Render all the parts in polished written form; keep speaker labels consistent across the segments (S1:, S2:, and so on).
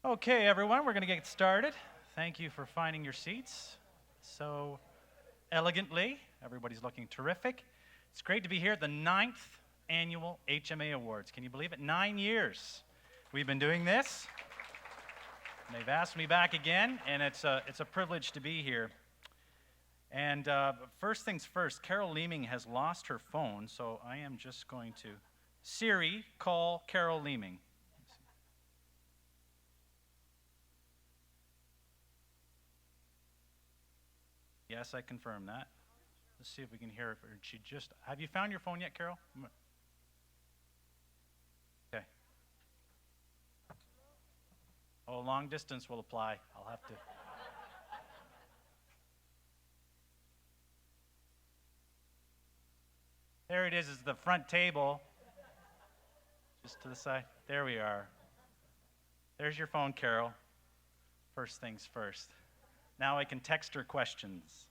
S1: Okay, everyone, we're going to get started. Thank you for finding your seats so elegantly. Everybody's looking terrific. It's great to be here at the 9th Annual HMA Awards. Can you believe it? 9 years we've been doing this. And they've asked me back again, and it's a privilege to be here. And first things first, Carol Leeming has lost her phone, so I am just going to, Siri, call Carol Leeming. Yes, I confirm that. Let's see if we can hear it. Have you found your phone yet, Carol? Okay. Oh, long distance will apply. I'll have to. There it is the front table. Just to the side. There we are. There's your phone, Carol. First things first. Now I can text her questions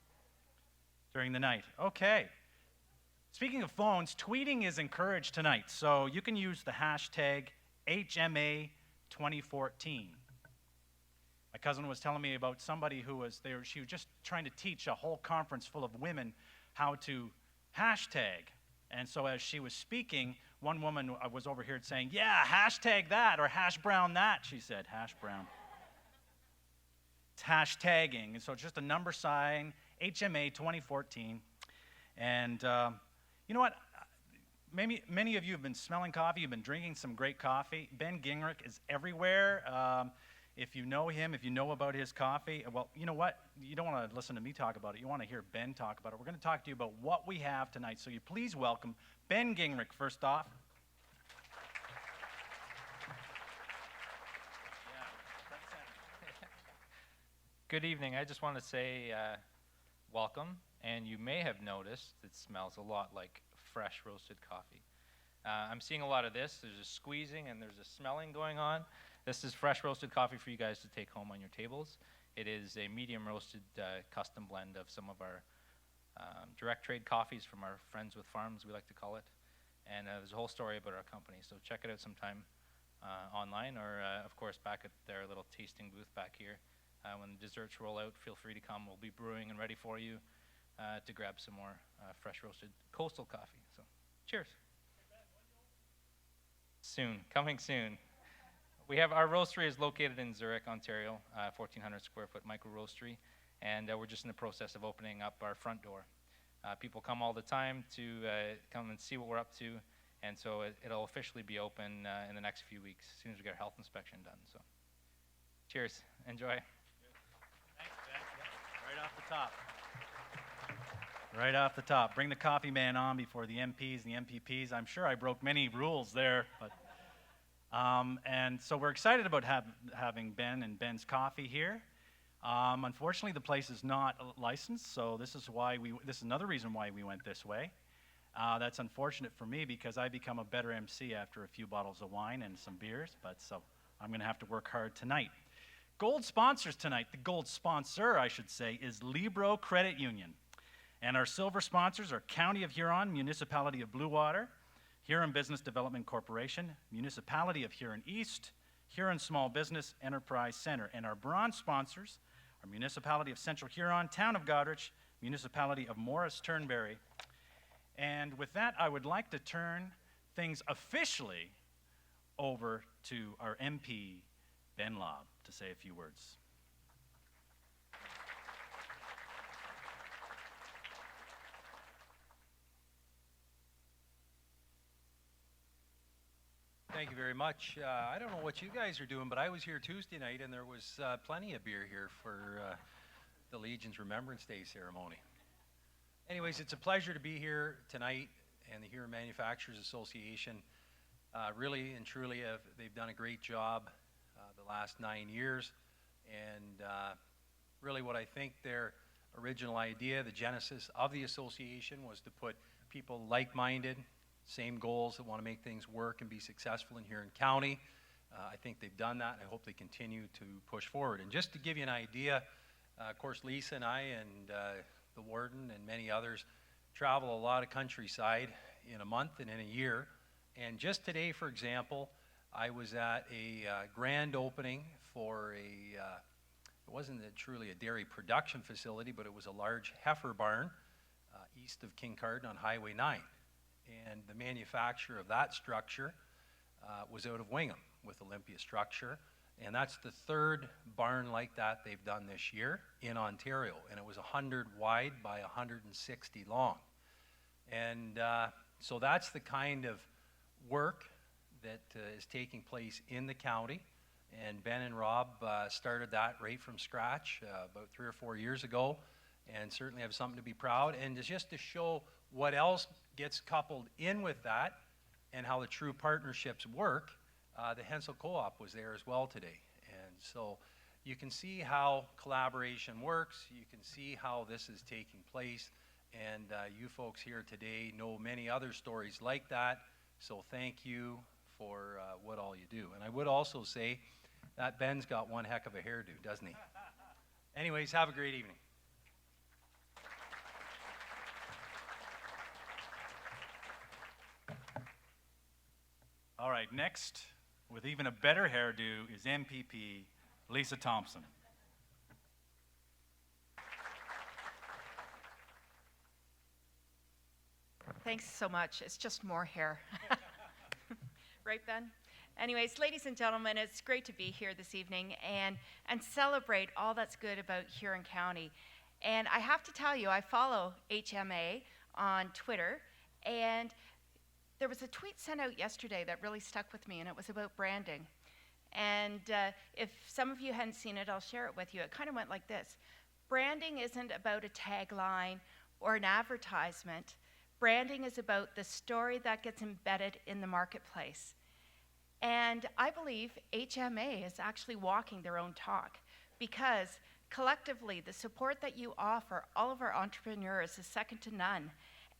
S1: during the night. Okay. Speaking of phones, tweeting is encouraged tonight, so you can use the hashtag HMA2014. My cousin was telling me about somebody who she was just trying to teach a whole conference full of women how to hashtag. And so as she was speaking, one woman was overheard saying, "Yeah, hashtag that," or "hash brown that," she said, hash brown. It's hashtagging, and so it's just a number sign, HMA 2014. And you know what? Maybe many of you have been smelling coffee, you've been drinking some great coffee. Ben Gingrich is everywhere. If you know him, if you know about his coffee, well, you know what? You don't want to listen to me talk about it. You want to hear Ben talk about it. We're going to talk to you about what we have tonight. So you please welcome Ben Gingrich first off.
S2: Good evening. I just want to say welcome, and you may have noticed it smells a lot like fresh roasted coffee. I'm seeing a lot of this. There's a squeezing and there's a smelling going on. This is fresh roasted coffee for you guys to take home on your tables. It is a medium roasted custom blend of some of our direct trade coffees from our Friends with Farms, we like to call it. And there's a whole story about our company, so check it out sometime online or, of course, back at their little tasting booth back here. When the desserts roll out, feel free to come. We'll be brewing and ready for you to grab some more fresh roasted coastal coffee. So, cheers. Soon, coming soon. We have our roastery is located in Zurich, Ontario, 1,400 square foot micro roastery, and we're just in the process of opening up our front door. People come all the time to come and see what we're up to, and so it'll officially be open in the next few weeks as soon as we get our health inspection done. So, cheers. Enjoy.
S1: Right off the top. Right off the top. Bring the coffee man on before the MPs and the MPPs. I'm sure I broke many rules there, but and so we're excited about having Ben and Ben's Coffee here. Unfortunately, the place is not licensed, so this is another reason why we went this way. That's unfortunate for me because I become a better MC after a few bottles of wine and some beers, but so I'm going to have to work hard tonight. Gold sponsors tonight, the gold sponsor, I should say, is Libro Credit Union. And our silver sponsors are County of Huron, Municipality of Bluewater, Huron Business Development Corporation, Municipality of Huron East, Huron Small Business Enterprise Center. And our bronze sponsors are Municipality of Central Huron, Town of Goderich, Municipality of Morris Turnberry. And with that, I would like to turn things officially over to our MP, Ben Lobb, to say a few words.
S3: Thank you very much. I don't know what you guys are doing, but I was here Tuesday night, and there was plenty of beer here for the Legion's Remembrance Day ceremony. Anyways, it's a pleasure to be here tonight, and the Huron Manufacturers Association really and truly they've done a great job the last 9 years, and really what I think their original idea, the genesis of the association, was to put people like-minded, same goals, that want to make things work and be successful in Huron County. I think they've done that, and I hope they continue to push forward. And just to give you an idea, of course, Lisa and I and the Warden and many others travel a lot of countryside in a month and in a year. And just today, for example, I was at a grand opening for it wasn't truly a dairy production facility, but it was a large heifer barn east of Kincardine on Highway 9. And the manufacturer of that structure was out of Wingham with Olympia Structure. And that's the third barn like that they've done this year in Ontario. And it was 100 wide by 160 long. And so that's the kind of work that is taking place in the county. And Ben and Rob started that right from scratch about 3 or 4 years ago, and certainly have something to be proud. And just to show what else gets coupled in with that and how the true partnerships work, the Hensel Co-op was there as well today. And so you can see how collaboration works. You can see how this is taking place. And you folks here today know many other stories like that. So thank you for what all you do. And I would also say that Ben's got one heck of a hairdo, doesn't he? Anyways, have a great evening.
S1: All right, next, with even a better hairdo, is MPP Lisa Thompson.
S4: Thanks so much. It's just more hair. Right, Ben? Anyways, ladies and gentlemen, it's great to be here this evening and celebrate all that's good about Huron County. And I have to tell you, I follow HMA on Twitter, and there was a tweet sent out yesterday that really stuck with me, and it was about branding. And if some of you hadn't seen it, I'll share it with you. It kind of went like this. Branding isn't about a tagline or an advertisement. Branding is about the story that gets embedded in the marketplace. And I believe HMA is actually walking their own talk, because collectively the support that you offer all of our entrepreneurs is second to none,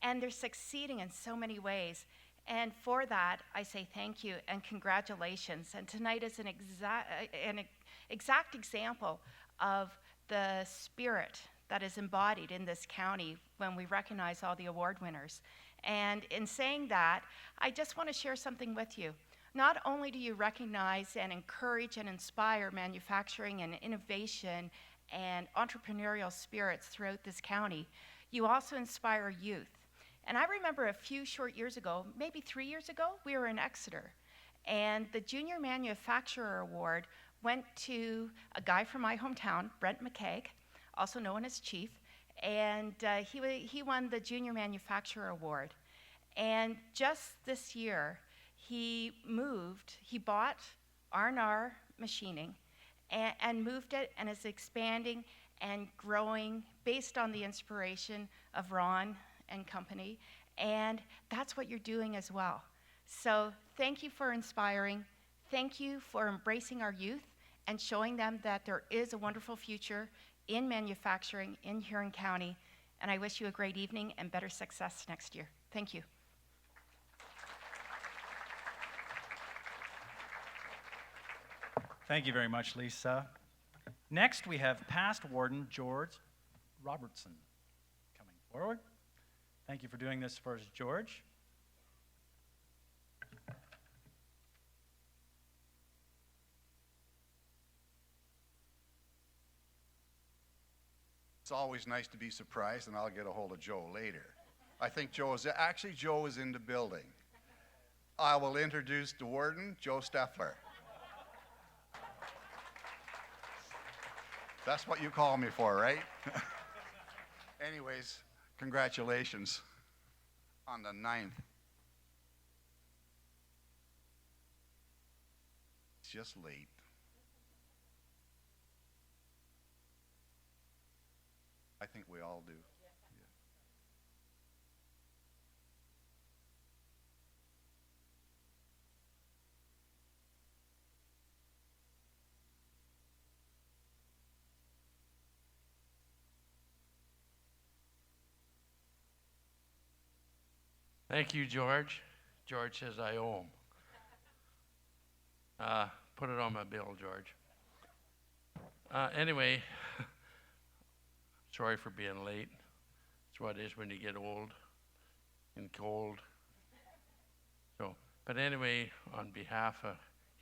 S4: and they're succeeding in so many ways. And for that, I say thank you and congratulations. And tonight is an exact example of the spirit that is embodied in this county when we recognize all the award winners. And in saying that, I just want to share something with you. Not only do you recognize and encourage and inspire manufacturing and innovation and entrepreneurial spirits throughout this county, you also inspire youth. And I remember a few short years ago, maybe 3 years ago, we were in Exeter. And the Junior Manufacturer Award went to a guy from my hometown, Brent McKeag, also known as Chief. And he won the Junior Manufacturer Award. And just this year, he bought R&R Machining and moved it, and is expanding and growing based on the inspiration of Ron and company. And that's what you're doing as well. So thank you for inspiring. Thank you for embracing our youth and showing them that there is a wonderful future in manufacturing in Huron County. And I wish you a great evening and better success next year. Thank you.
S1: Thank you very much, Lisa. Next, we have past Warden George Robertson coming forward. Thank you for doing this for us, George.
S5: It's always nice to be surprised, and I'll get a hold of Joe later. I think Joe is in the building. I will introduce the warden, Joe Steffler. That's what you call me for, right? Anyways, congratulations on the 9th. It's just late. I think we all do. Yeah.
S6: Thank you, George. George says I owe him. Put it on my bill, George. Anyway, sorry for being late. It's what it is when you get old and cold. But anyway, on behalf of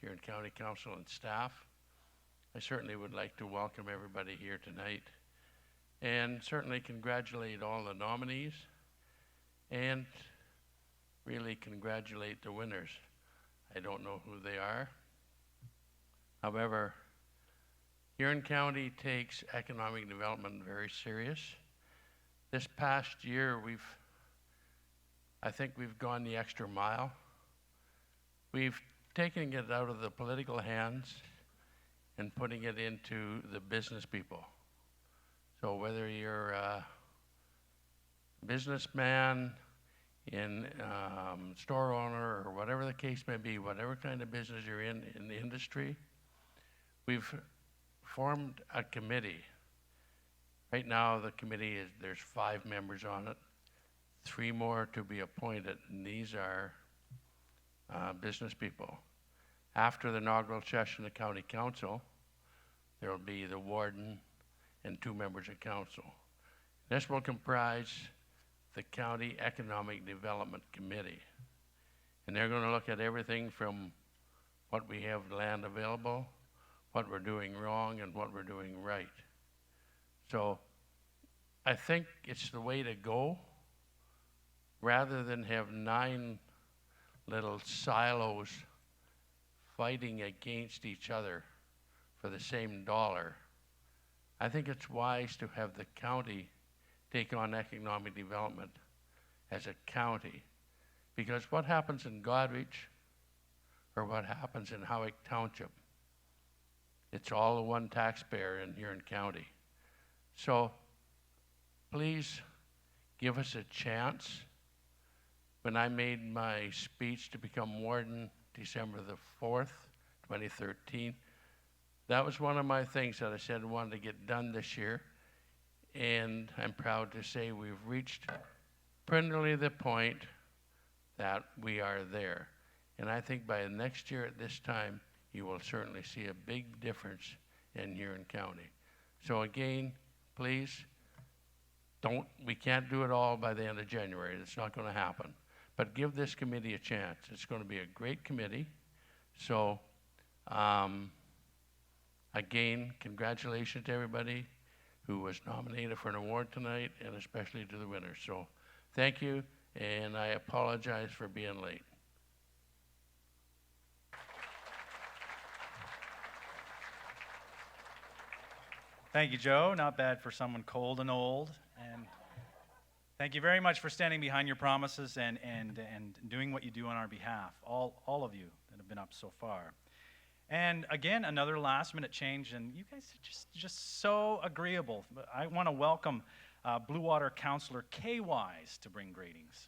S6: Huron County Council and staff. I certainly would like to welcome everybody here tonight and certainly congratulate all the nominees and really congratulate the winners. I don't know who they are. However, Huron County takes economic development very serious. This past year, I think we've gone the extra mile. We've taken it out of the political hands and putting it into the business people. So whether you're a businessman, store owner, or whatever the case may be, whatever kind of business you're in the industry, we've formed a committee. Right now, the committee there's 5 members on it, 3 more to be appointed, and these are business people. After the inaugural session of County Council, there will be the warden and 2 members of council. This will comprise the County Economic Development Committee. And they're going to look at everything from what we have land available, what we're doing wrong, and what we're doing right. So I think it's the way to go, rather than have 9 little silos fighting against each other for the same dollar. I think it's wise to have the county take on economic development as a county, because what happens in Goderich or what happens in Howick Township, it's all the one taxpayer in Huron County. So please give us a chance. When I made my speech to become warden December the 4th, 2013, that was one of my things that I said I wanted to get done this year. And I'm proud to say we've reached practically the point that we are there. And I think by next year at this time, you will certainly see a big difference in Huron County. So again, please, we can't do it all by the end of January. It's not going to happen. But give this committee a chance. It's going to be a great committee. So again, congratulations to everybody who was nominated for an award tonight, and especially to the winners. So thank you, and I apologize for being late.
S1: Thank you, Joe. Not bad for someone cold and old. And thank you very much for standing behind your promises and doing what you do on our behalf, all of you that have been up so far. And again, another last-minute change, and you guys are just so agreeable. I want to welcome Blue Water Councillor Kay Wise to bring greetings.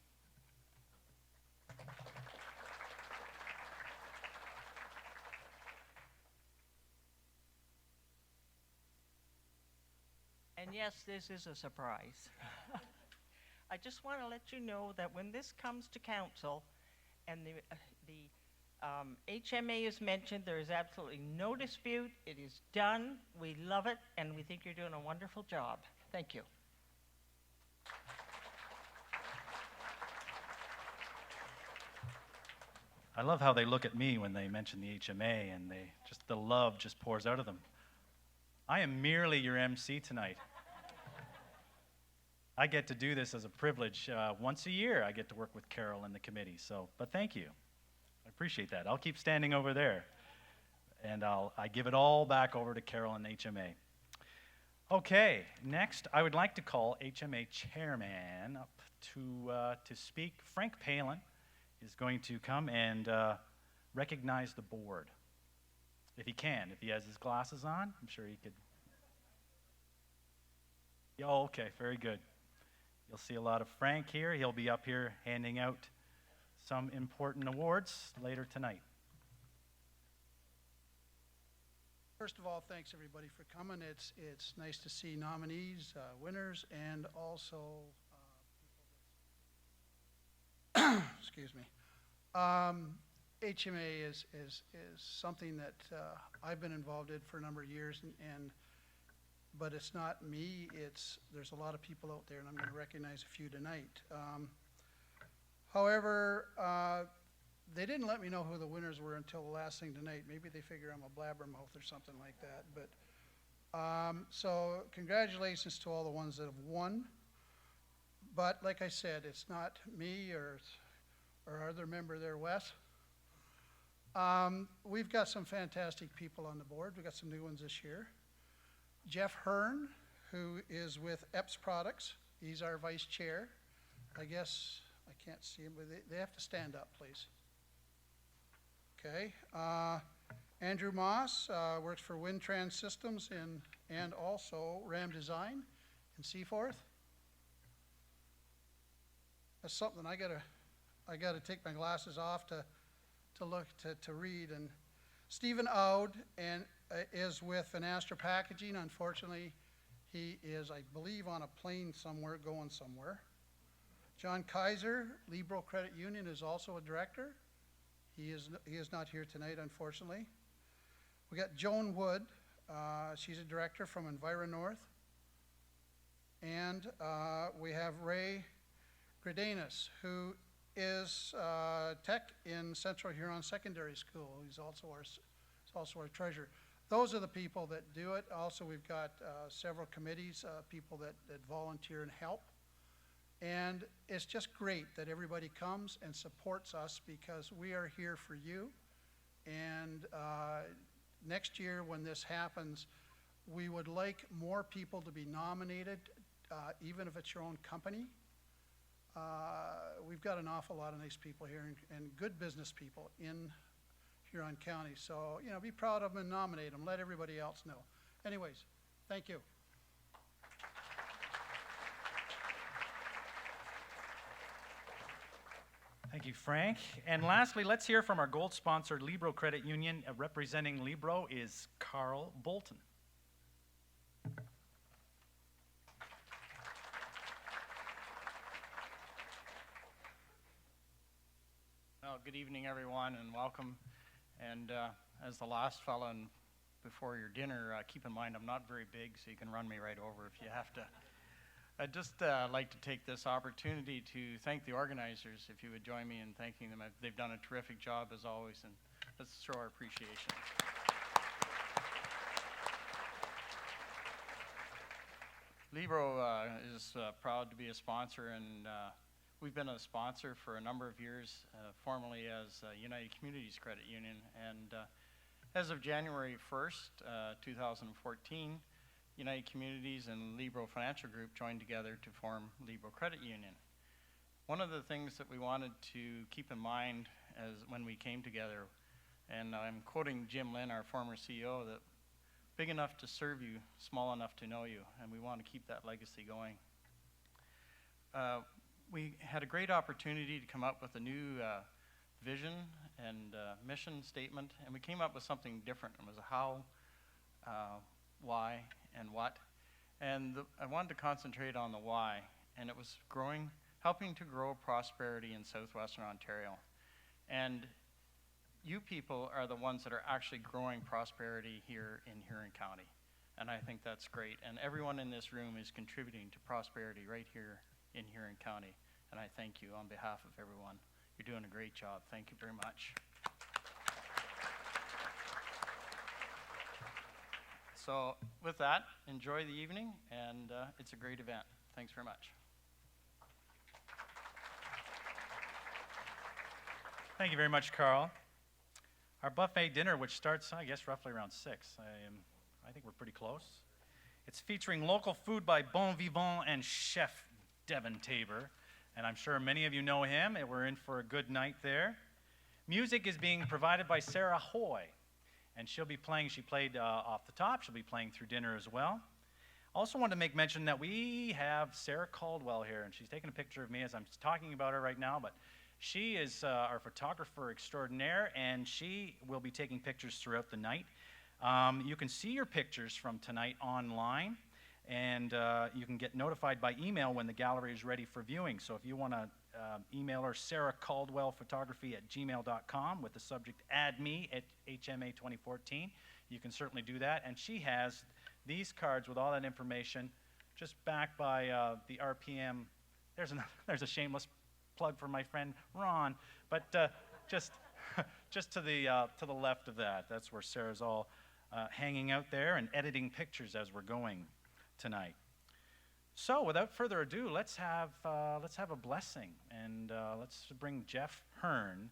S7: And yes, this is a surprise. I just want to let you know that when this comes to council and the HMA is mentioned, there is absolutely no dispute. It is done. We love it, and we think you're doing a wonderful job. Thank you.
S1: I love how they look at me when they mention the HMA, and the love just pours out of them. I am merely your MC tonight. I get to do this as a privilege. Once a year, I get to work with Carol and the committee. But thank you. I appreciate that. I'll keep standing over there, and I give it all back over to Carol and HMA. Okay, next, I would like to call HMA Chairman up to speak. Frank Palin is going to come and recognize the board. If he can, if he has his glasses on, I'm sure he could. Oh, okay, very good. You'll see a lot of Frank here. He'll be up here handing out some important awards later tonight.
S8: First of all, thanks everybody for coming. It's nice to see nominees, winners, and also people. Excuse me. HMA is something that I've been involved in for a number of years, but it's not me. There's a lot of people out there, and I'm going to recognize a few tonight. However, they didn't let me know who the winners were until the last thing tonight. Maybe they figure I'm a blabbermouth or something like that. But so congratulations to all the ones that have won. But like I said, it's not me or our other member there, Wes. We've got some fantastic people on the board. We've got some new ones this year. Jeff Hearn, who is with Epps Products. He's our vice chair. I guess I can't see him, but they have to stand up, please. Okay. Andrew Moss works for Windtrans Systems and also Ram Design in Seaforth. That's something I gotta take my glasses off to look to read. And Stephen Aud is with Finastra Packaging. Unfortunately, he is, I believe, on a plane somewhere, going somewhere. John Kaiser, Libro Credit Union, is also a director. He is not here tonight, unfortunately. We got Joan Wood. She's a director from Enviro North. And we have Ray Gredanis, who is tech in Central Huron Secondary School. He's also our treasurer. Those are the people that do it. Also, we've got several committees, people that volunteer and help. And it's just great that everybody comes and supports us because we are here for you. And next year when this happens, we would like more people to be nominated, even if it's your own company. We've got an awful lot of nice people here and good business people in Huron County. So, you know, be proud of them and nominate them. Let everybody else know. Anyways, thank you.
S1: Thank you, Frank. And lastly, let's hear from our gold sponsor, Libro Credit Union. Representing Libro is Carl Bolton.
S9: Well, good evening, everyone, and welcome. And as the last fella and before your dinner, keep in mind I'm not very big, so you can run me right over if you have to. I'd just like to take this opportunity to thank the organizers, if you would join me in thanking them. They've done a terrific job, as always, and let's show our appreciation. Libro is proud to be a sponsor, and we've been a sponsor for a number of years, formerly as United Communities Credit Union. And as of January 1st, 2014, United Communities and Libro Financial Group joined together to form Libro Credit Union. One of the things that we wanted to keep in mind as when we came together, and I'm quoting Jim Lynn, our former CEO, that big enough to serve you, small enough to know you, and we want to keep that legacy going. We had a great opportunity to come up with a new vision and mission statement, and we came up with something different. It was a how, why, and what. And I wanted to concentrate on the why, and it was helping to grow prosperity in southwestern Ontario. And you people are the ones that are actually growing prosperity here in Huron County. And I think that's great. And everyone in this room is contributing to prosperity right here in Huron County. And I thank you on behalf of everyone. You're doing a great job. Thank you very much. So with that, enjoy the evening, and it's a great event. Thanks very much.
S1: Thank you very much, Carl. Our buffet dinner, which starts, I guess, roughly around 6. I think we're pretty close. It's featuring local food by Bon Vivant and Chef Devin Tabor, and I'm sure many of you know him, and we're in for a good night there. Music is being provided by Sarah Hoy, and she'll be playing, she played off the top, she'll be playing through dinner as well. Also want to make mention that we have Sarah Caldwell here, and she's taking a picture of me as I'm talking about her right now, but she is our photographer extraordinaire, and she will be taking pictures throughout the night. You can see your pictures from tonight online, and you can get notified by email when the gallery is ready for viewing. So if you want to email her, sarahcaldwellphotography@gmail.com with the subject "Add Me" at HMA 2014. You can certainly do that. And she has these cards with all that information, just backed by the RPM. There's a shameless plug for my friend Ron, but just, just to the left of that. That's where Sarah's all hanging out there and editing pictures as we're going tonight. So, without further ado, let's have a blessing, and let's bring Jeff Hearn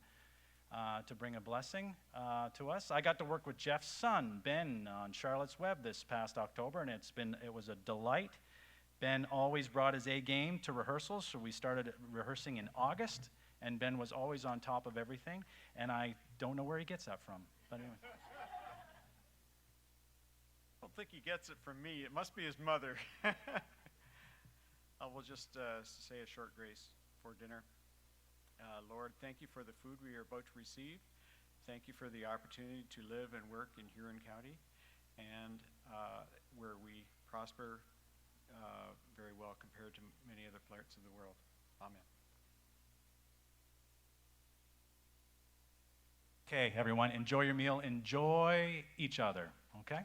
S1: to bring a blessing to us. I got to work with Jeff's son, Ben, on Charlotte's Web this past October, and it was a delight. Ben always brought his A game to rehearsals, so we started rehearsing in August, and Ben was always on top of everything, and I don't know where he gets that from, but anyway.
S10: I don't think he gets it from me. It must be his mother. I will just say a short grace for dinner. Lord, thank you for the food we are about to receive. Thank you for the opportunity to live and work in Huron County, and where we prosper very well compared to many other parts of the world. Amen.
S1: Okay, everyone, enjoy your meal. Enjoy each other, okay?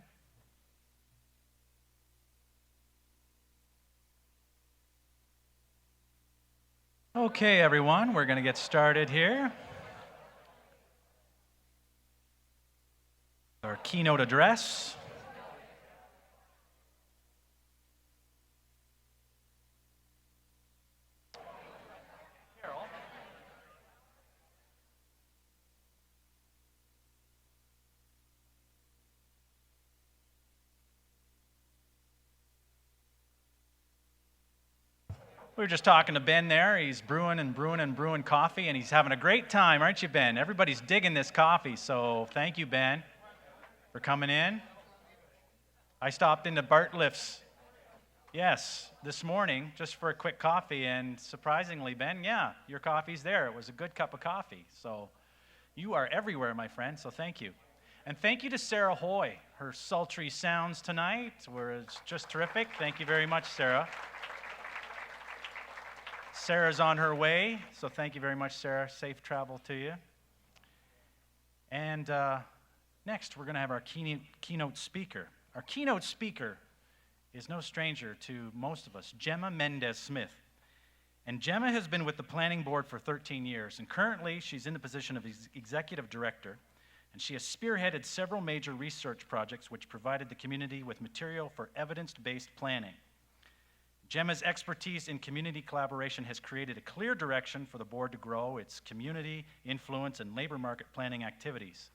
S1: Okay, everyone, we're going to get started here. Our keynote address. We were just talking to Ben there. He's brewing and brewing and brewing coffee, and he's having a great time, aren't you, Ben? Everybody's digging this coffee, so thank you, Ben, for coming in. I stopped into Bartliff's, yes, this morning, just for a quick coffee, and surprisingly, Ben, yeah, your coffee's there. It was a good cup of coffee, so you are everywhere, my friend, so thank you. And thank you to Sarah Hoy. Her sultry sounds tonight were just terrific. Thank you very much, Sarah. Sarah's on her way, so thank you very much, Sarah. Safe travel to you. And next, we're going to have our keynote speaker. Our keynote speaker is no stranger to most of us, Gemma Mendez-Smith. And Gemma has been with the Planning Board for 13 years, and currently she's in the position of Executive Director, and she has spearheaded several major research projects which provided the community with material for evidence-based planning. Gemma's expertise in community collaboration has created a clear direction for the board to grow its community influence and labor market planning activities.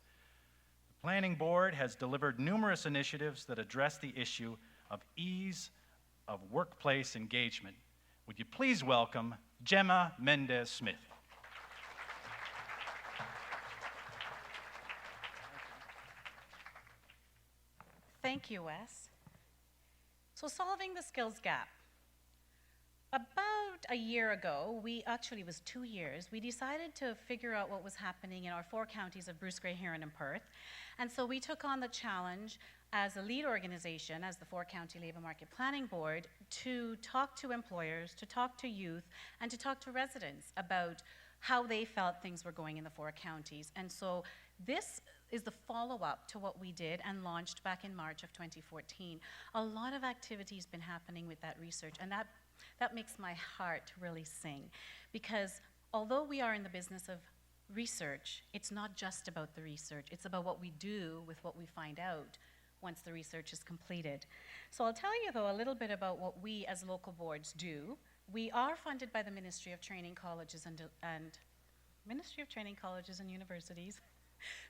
S1: The Planning Board has delivered numerous initiatives that address the issue of ease of workplace engagement. Would you please welcome Gemma Mendez-Smith.
S11: Thank you, Wes. So solving the skills gap. About a year ago, it was 2 years, we decided to figure out what was happening in our 4 counties of Bruce Grey, Huron, and Perth. And so we took on the challenge as a lead organization, as the 4-County Labor Market Planning Board, to talk to employers, to talk to youth, and to talk to residents about how they felt things were going in the 4 counties. And so this is the follow-up to what we did and launched back in March of 2014. A lot of activity has been happening with that research, and that makes my heart really sing, because although we are in the business of research, it's not just about the research, it's about what we do with what we find out once the research is completed. So I'll tell you, though, a little bit about what we as local boards do. We are funded by the Ministry of Training Colleges and Ministry of Training Colleges and Universities.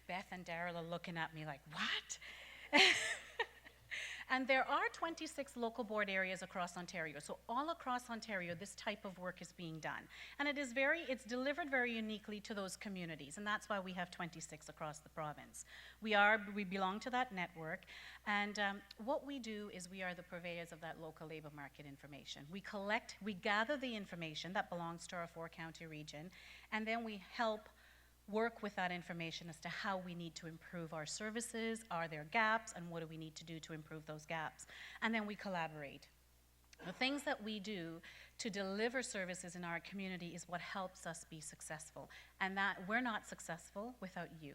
S11: Beth and Daryl are looking at me like, what? And there are 26 local board areas across Ontario. So all across Ontario, this type of work is being done. And it's delivered very uniquely to those communities, and that's why we have 26 across the province. We belong to that network, and what we do is we are the purveyors of that local labor market information. We gather the information that belongs to our 4-county region, and then we help work with that information as to how we need to improve our services, are there gaps, and what do we need to do to improve those gaps. And then we collaborate. The things that we do to deliver services in our community is what helps us be successful. And that we're not successful without you.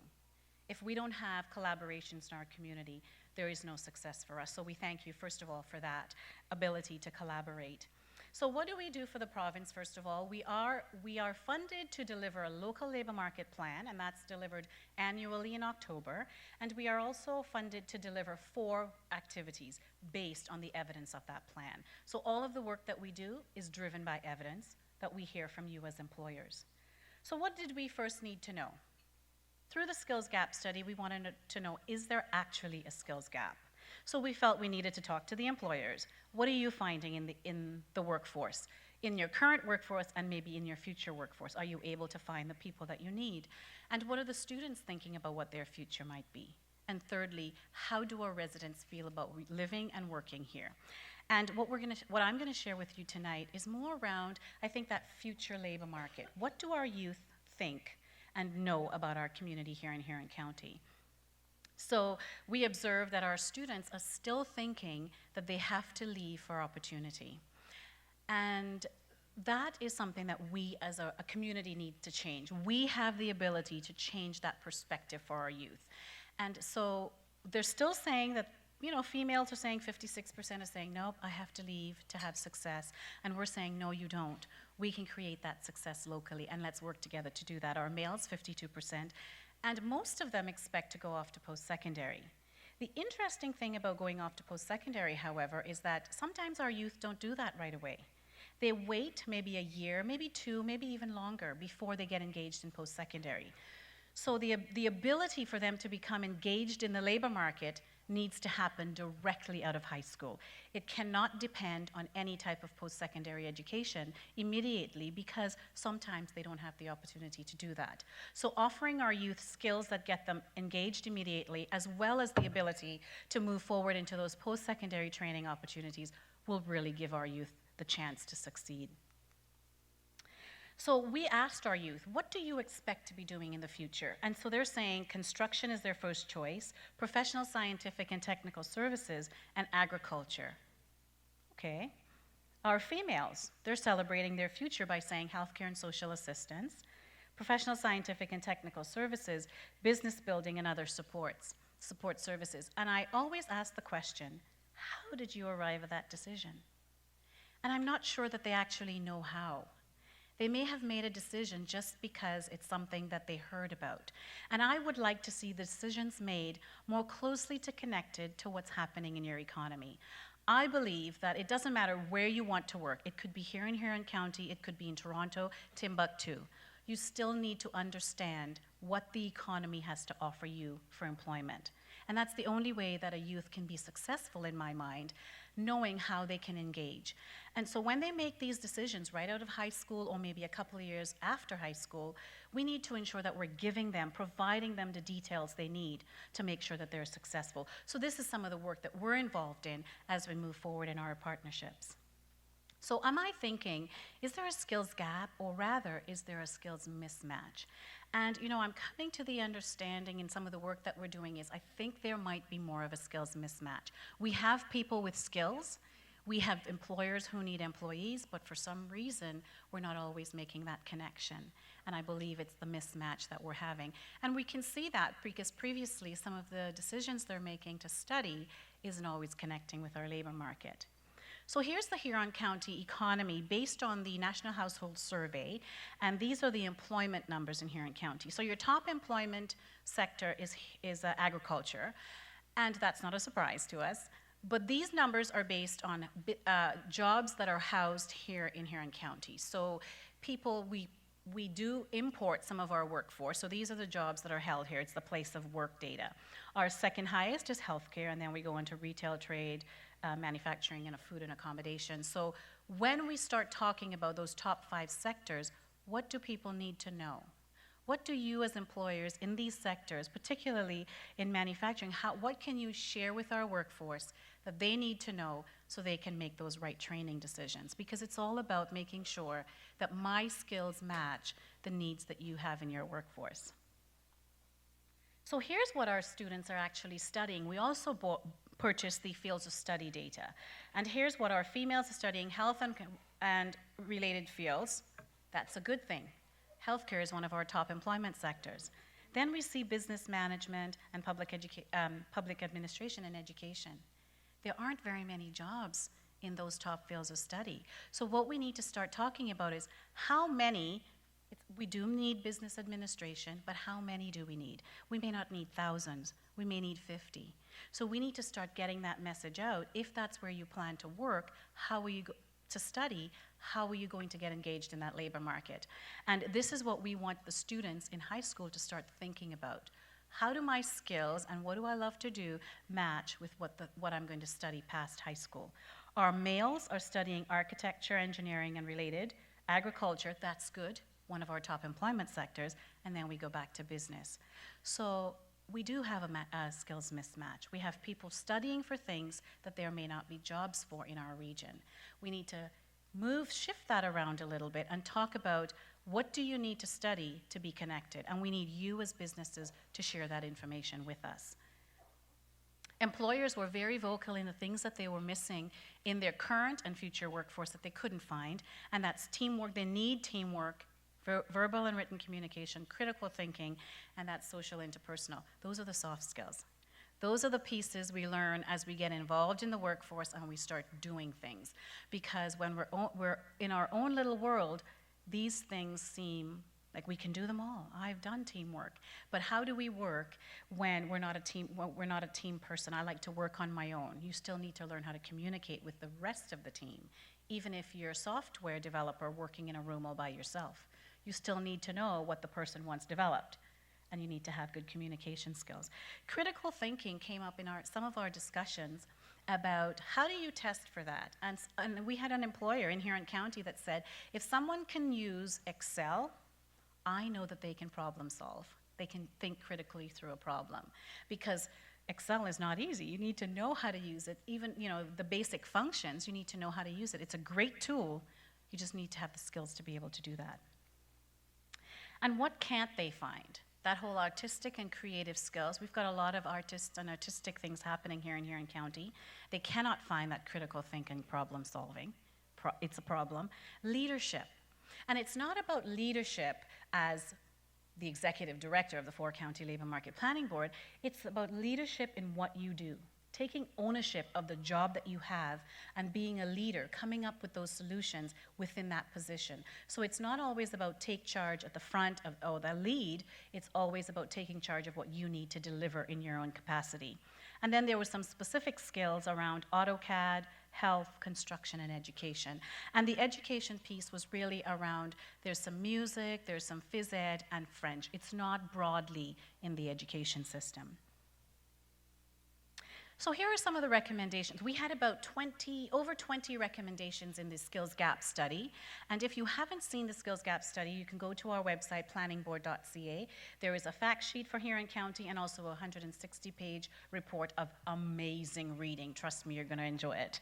S11: If we don't have collaborations in our community, there is no success for us. So we thank you, first of all, for that ability to collaborate. So what do we do for the province, first of all? We are funded to deliver a local labor market plan, and that's delivered annually in October. And we are also funded to deliver 4 activities based on the evidence of that plan. So all of the work that we do is driven by evidence that we hear from you as employers. So what did we first need to know? Through the skills gap study, we wanted to know, is there actually a skills gap? So we felt we needed to talk to the employers. What are you finding in the workforce? In your current workforce and maybe in your future workforce, are you able to find the people that you need? And what are the students thinking about what their future might be? And thirdly, how do our residents feel about living and working here? And what I'm gonna share with you tonight is more around, I think, that future labor market. What do our youth think and know about our community here in Huron County? So we observe that our students are still thinking that they have to leave for opportunity. And that is something that we as a community need to change. We have the ability to change that perspective for our youth. And so they're still saying that, you know, females are saying 56% are saying, nope, I have to leave to have success. And we're saying, no, you don't. We can create that success locally, and let's work together to do that. Our males, 52%. And most of them expect to go off to post-secondary. The interesting thing about going off to post-secondary, however, is that sometimes our youth don't do that right away. They wait maybe a year, maybe 2, maybe even longer before they get engaged in post-secondary. So the ability for them to become engaged in the labor market needs to happen directly out of high school. It cannot depend on any type of post-secondary education immediately, because sometimes they don't have the opportunity to do that. So offering our youth skills that get them engaged immediately, as well as the ability to move forward into those post-secondary training opportunities, will really give our youth the chance to succeed. So we asked our youth, what do you expect to be doing in the future? And so they're saying construction is their first choice, professional, scientific, and technical services, and agriculture. Okay. Our females, they're celebrating their future by saying healthcare and social assistance, professional, scientific, and technical services, business building, and other support services. And I always ask the question, how did you arrive at that decision? And I'm not sure that they actually know how. They may have made a decision just because it's something that they heard about. And I would like to see the decisions made more closely connected to what's happening in your economy. I believe that it doesn't matter where you want to work. It could be here in Huron County, it could be in Toronto, Timbuktu. You still need to understand what the economy has to offer you for employment. And that's the only way that a youth can be successful, in my mind, knowing how they can engage. And so when they make these decisions right out of high school, or maybe a couple of years after high school, we need to ensure that we're giving them, providing them the details they need to make sure that they're successful. So this is some of the work that we're involved in as we move forward in our partnerships. So am I thinking, is there a skills gap, or rather, is there a skills mismatch? And, you know, I'm coming to the understanding in some of the work that we're doing is I think there might be more of a skills mismatch. We have people with skills, we have employers who need employees, but for some reason, we're not always making that connection. And I believe it's the mismatch that we're having. And we can see that because previously, some of the decisions they're making to study isn't always connecting with our labor market. So here's the Huron County economy based on the National Household Survey, and these are the employment numbers in Huron County. So your top employment sector is agriculture, and that's not a surprise to us. But these numbers are based on jobs that are housed here in Huron County. So people, we do import some of our workforce. So these are the jobs that are held here. It's the place of work data. Our second highest is healthcare, and then we go into retail, trade, manufacturing, and food and accommodation. So when we start talking about those top 5 sectors, what do people need to know? What do you as employers in these sectors, particularly in manufacturing, what can you share with our workforce that they need to know so they can make those right training decisions? Because it's all about making sure that my skills match the needs that you have in your workforce. So here's what our students are actually studying. We also purchased the fields of study data. And here's what our females are studying, health and related fields. That's a good thing. Healthcare is one of our top employment sectors. Then we see business management and public administration and education. There aren't very many jobs in those top fields of study. So what we need to start talking about is how many, we do need business administration, but how many do we need? We may not need thousands, we may need 50. So we need to start getting that message out. If that's where you plan to work, how are you to study, how are you going to get engaged in that labor market? And this is what we want the students in high school to start thinking about. How do my skills and what do I love to do match with what I'm going to study past high school? Our males are studying architecture, engineering, and related. Agriculture, that's good, one of our top employment sectors, and then we go back to business. So we do have a skills mismatch. We have people studying for things that there may not be jobs for in our region. We need to shift that around a little bit and talk about what do you need to study to be connected, and we need you as businesses to share that information with us. Employers were very vocal in the things that they were missing in their current and future workforce that they couldn't find, and that's teamwork. They need teamwork, verbal and written communication, critical thinking, and that's social interpersonal. Those are the soft skills. Those are the pieces we learn as we get involved in the workforce and we start doing things. Because when we're in our own little world, these things seem like we can do them all. I've done teamwork. But how do we work when we're not a team person? I like to work on my own. You still need to learn how to communicate with the rest of the team. Even if you're a software developer working in a room all by yourself, you still need to know what the person wants developed. And you need to have good communication skills. Critical thinking came up in some of our discussions about how do you test for that? And we had an employer in Huron County that said, if someone can use Excel, I know that they can problem solve. They can think critically through a problem. Because Excel is not easy. You need to know how to use it. Even, the basic functions, you need to know how to use it. It's a great tool. You just need to have the skills to be able to do that. And what can't they find? That whole artistic and creative skills. We've got a lot of artists and artistic things happening here in Huron County. They cannot find that critical thinking, problem solving. It's a problem. Leadership. And it's not about leadership as the executive director of the 4-County Labor Market Planning Board. It's about leadership in what you do. Taking ownership of the job that you have and being a leader, coming up with those solutions within that position. So it's not always about take charge at the front of the lead, it's always about taking charge of what you need to deliver in your own capacity. And then there were some specific skills around AutoCAD, health, construction, and education. And the education piece was really around, there's some music, there's some phys ed, and French. It's not broadly in the education system. So here are some of the recommendations. We had about over 20 recommendations in the Skills Gap study. And if you haven't seen the Skills Gap study, you can go to our website, planningboard.ca. There is a fact sheet for Huron County and also a 160-page report of amazing reading. Trust me, you're going to enjoy it.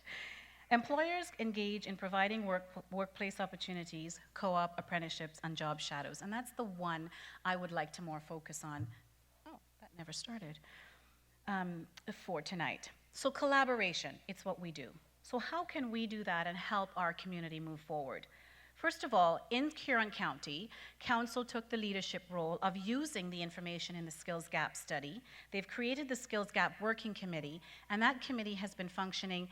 S11: Employers engage in providing workplace opportunities, co-op apprenticeships, and job shadows. And that's the one I would like to more focus on. Oh, that never started. For tonight. So collaboration, it's what we do. So how can we do that and help our community move forward? First of all, in Huron County, Council took the leadership role of using the information in the Skills Gap study. They've created the Skills Gap Working Committee, and that committee has been functioning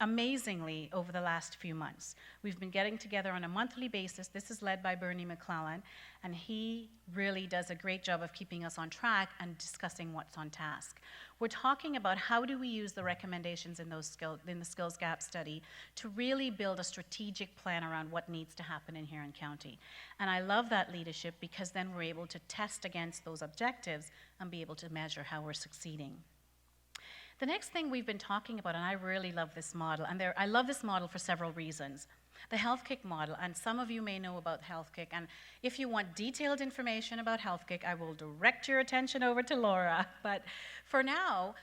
S11: amazingly over the last few months. We've been getting together on a monthly basis. This is led by Bernie McClellan, and he really does a great job of keeping us on track and discussing what's on task. We're talking about how do we use the recommendations in the Skills Gap study to really build a strategic plan around what needs to happen in Huron County. And I love that leadership because then we're able to test against those objectives and be able to measure how we're succeeding. The next thing we've been talking about, and I really love this model, and I love this model for several reasons. The Health Kick model, and some of you may know about Health Kick, and if you want detailed information about Health Kick, I will direct your attention over to Laura. But for now,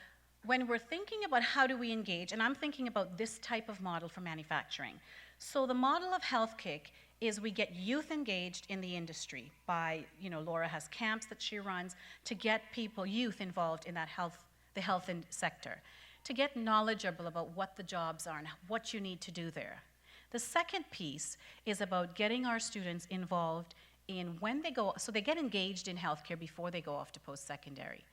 S11: when we're thinking about how do we engage, and I'm thinking about this type of model for manufacturing. So the model of Health Kick is we get youth engaged in the industry by, Laura has camps that she runs to get youth involved in that the health sector, to get knowledgeable about what the jobs are and what you need to do there. The second piece is about getting our students involved in when they go, so they get engaged in healthcare before they go off to post-secondary.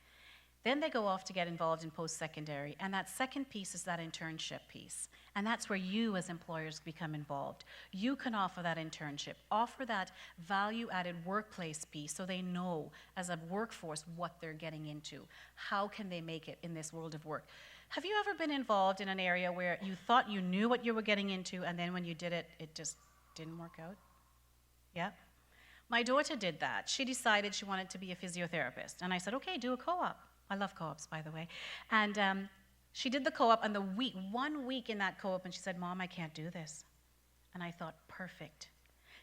S11: Then they go off to get involved in post-secondary, and that second piece is that internship piece. And that's where you as employers become involved. You can offer that internship, offer that value-added workplace piece so they know as a workforce what they're getting into. How can they make it in this world of work? Have you ever been involved in an area where you thought you knew what you were getting into, and then when you did it, it just didn't work out? Yeah. My daughter did that. She decided she wanted to be a physiotherapist. And I said, okay, do a co-op. I love co-ops, by the way. And she did the co-op, and 1 week in that co-op, and she said, Mom, I can't do this. And I thought, perfect.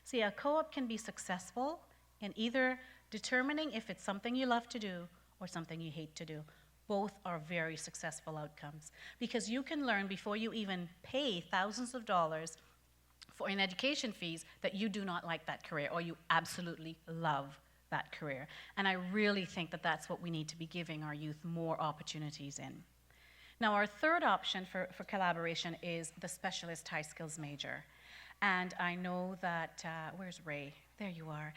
S11: See, a co-op can be successful in either determining if it's something you love to do or something you hate to do. Both are very successful outcomes, because you can learn before you even pay thousands of dollars in education fees that you do not like that career or you absolutely love that career. And I really think that that's what we need to be giving our youth more opportunities in. Now, our third option for collaboration is the specialist high skills major. And I know that, where's Ray? There you are.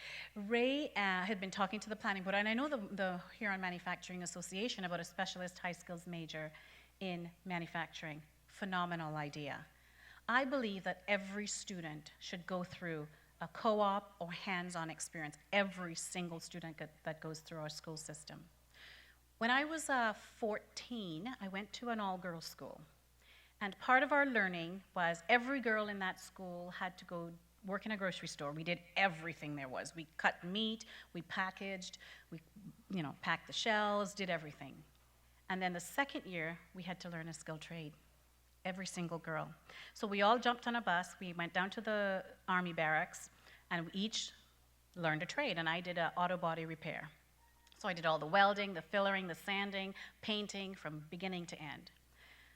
S11: Ray had been talking to the planning board, and I know the Huron Manufacturing Association about a specialist high skills major in manufacturing. Phenomenal idea. I believe that every student should go through a co-op or hands-on experience, every single student that goes through our school system. When I was 14, I went to an all-girls school. And part of our learning was every girl in that school had to go work in a grocery store. We did everything there was. We cut meat, we packaged, we packed the shelves, did everything. And then the second year, we had to learn a skilled trade. Every single girl. So we all jumped on a bus, we went down to the Army barracks, and we each learned a trade, and I did auto body repair. So I did all the welding, the fillering, the sanding, painting from beginning to end.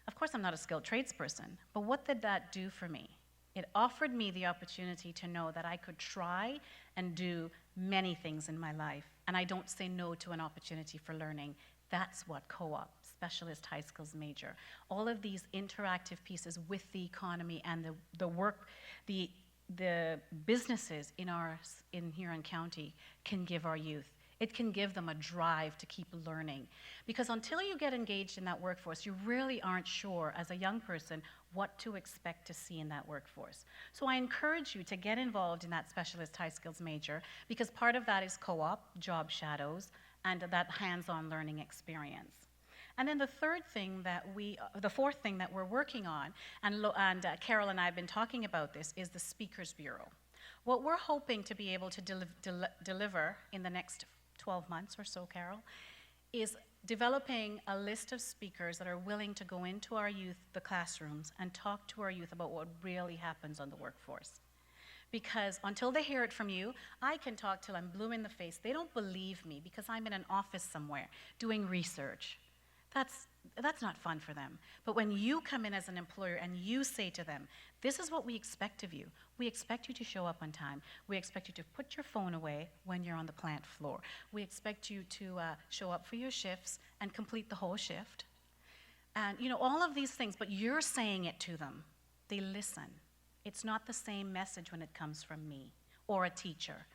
S11: Of course, I'm not a skilled tradesperson, but what did that do for me? It offered me the opportunity to know that I could try and do many things in my life, and I don't say no to an opportunity for learning. That's what co-op, specialist high skills major, all of these interactive pieces with the economy and the work, the businesses in Huron County can give our youth. It can give them a drive to keep learning. Because until you get engaged in that workforce, you really aren't sure as a young person what to expect to see in that workforce. So I encourage you to get involved in that specialist high skills major, because part of that is co-op, job shadows, and that hands-on learning experience. And then the fourth thing that we're working on, and Carol and I have been talking about this, is the Speakers Bureau. What we're hoping to be able to deliver in the next 12 months or so, Carol, is developing a list of speakers that are willing to go into our youth, the classrooms, and talk to our youth about what really happens on the workforce. Because until they hear it from you, I can talk till I'm blue in the face. They don't believe me because I'm in an office somewhere doing research. That's not fun for them. But when you come in as an employer and you say to them, this is what we expect of you. We expect you to show up on time. We expect you to put your phone away when you're on the plant floor. We expect you to show up for your shifts and complete the whole shift. And all of these things, but you're saying it to them. They listen. It's not the same message when it comes from me or a teacher.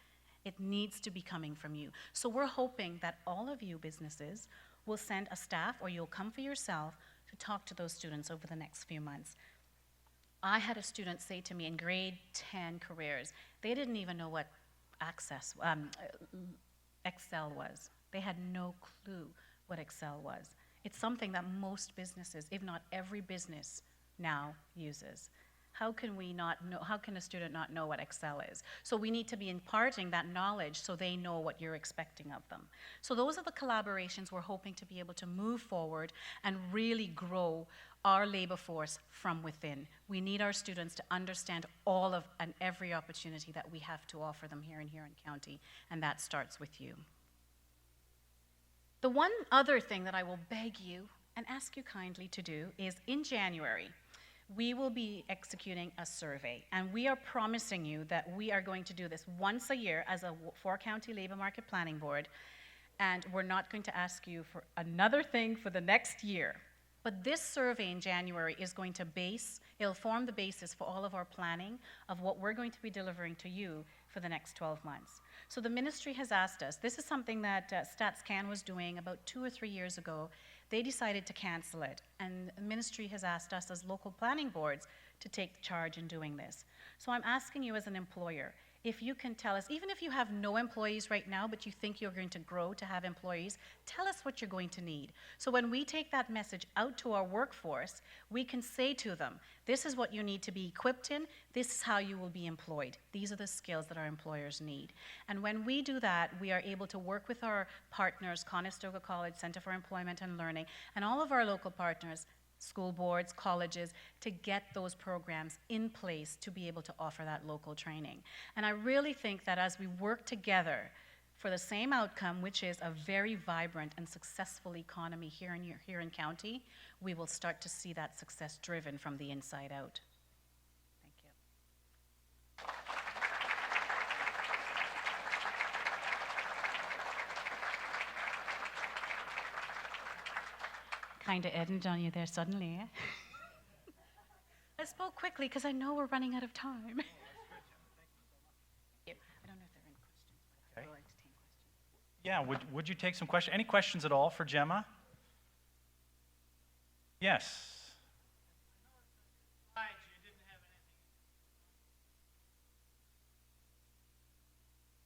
S11: It needs to be coming from you. So we're hoping that all of you businesses will send a staff, or you'll come for yourself to talk to those students over the next few months. I had a student say to me in grade 10 careers, they didn't even know what Excel was. They had no clue what Excel was. It's something that most businesses, if not every business, now uses. How can a student not know what Excel is? So we need to be imparting that knowledge so they know what you're expecting of them. So those are the collaborations we're hoping to be able to move forward and really grow our labor force from within. We need our students to understand all of and every opportunity that we have to offer them here in Huron County, and that starts with you. The one other thing that I will beg you and ask you kindly to do is in January, we will be executing a survey, and we are promising you that we are going to do this once a year as a four-county labor market planning board, and we're not going to ask you for another thing for the next year. But this survey in January is going to it'll form the basis for all of our planning of what we're going to be delivering to you for the next 12 months. So the ministry has asked us, this is something that StatsCan was doing about 2 or 3 years ago. They decided to cancel it, and the ministry has asked us as local planning boards to take charge in doing this. So I'm asking you as an employer, if you can tell us, even if you have no employees right now, but you think you're going to grow to have employees, tell us what you're going to need. So when we take that message out to our workforce, we can say to them, this is what you need to be equipped in, this is how you will be employed. These are the skills that our employers need. And when we do that, we are able to work with our partners, Conestoga College, Center for Employment and Learning, and all of our local partners, school boards, colleges, to get those programs in place to be able to offer that local training. And I really think that as we work together for the same outcome, which is a very vibrant and successful economy here in County, we will start to see that success driven from the inside out. Thank you. Kind of ended on you there suddenly, eh? I spoke quickly because I know we're running out of time. I don't know if there are any questions, but I will entertain questions.
S1: Yeah, would you take some questions? Any questions at all for Gemma? Yes.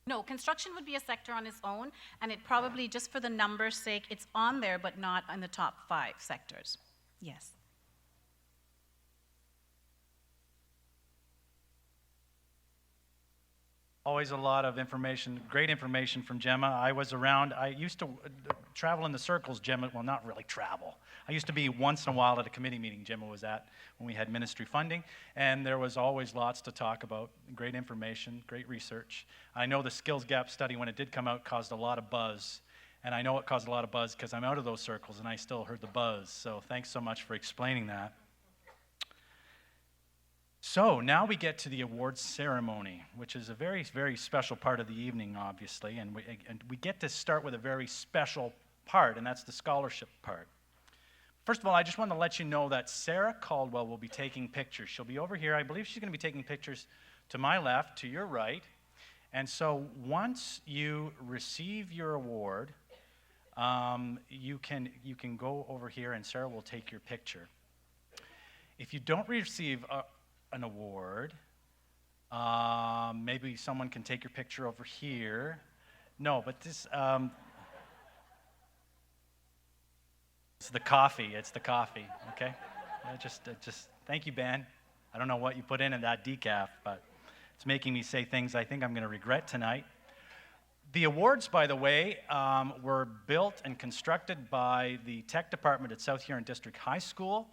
S11: No, construction would be a sector on its own, and it probably, just for the numbers' sake, it's on there, but not in the top 5 sectors. Yes.
S1: Always a lot of information, great information from Gemma. I was around, I used to travel in the circles Gemma, well, not really travel. I used to be once in a while at a committee meeting Gemma was at when we had ministry funding, and there was always lots to talk about, great information, great research. I know the skills gap study, when it did come out, caused a lot of buzz, and I know it caused a lot of buzz because I'm out of those circles and I still heard the buzz, so thanks so much for explaining that. So now we get to the awards ceremony, which is a very, very special part of the evening, obviously, and we get to start with a very special part, and that's the scholarship part. First of all, I just want to let you know that Sarah Caldwell will be taking pictures. She'll be over here. I believe she's going to be taking pictures to my left, to your right, and so once you receive your award, you can go over here, and Sarah will take your picture. If you don't receive an award, maybe someone can take your picture over here. No, but this, it's the coffee, okay? Just thank you, Ben. I don't know what you put in that decaf, but it's making me say things I think I'm going to regret tonight. The awards, by the way, were built and constructed by the tech department at South Huron District High School,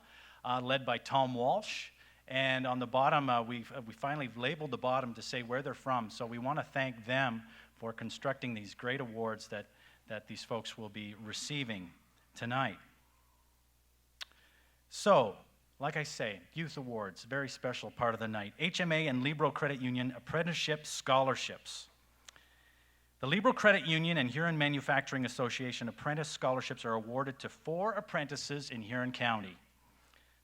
S1: led by Tom Walsh. And on the bottom, we finally labeled the bottom to say where they're from. So we want to thank them for constructing these great awards that these folks will be receiving tonight. So, like I say, Youth Awards, very special part of the night. HMA and Libro Credit Union Apprenticeship Scholarships. The Libro Credit Union and Huron Manufacturing Association Apprentice Scholarships are awarded to 4 apprentices in Huron County.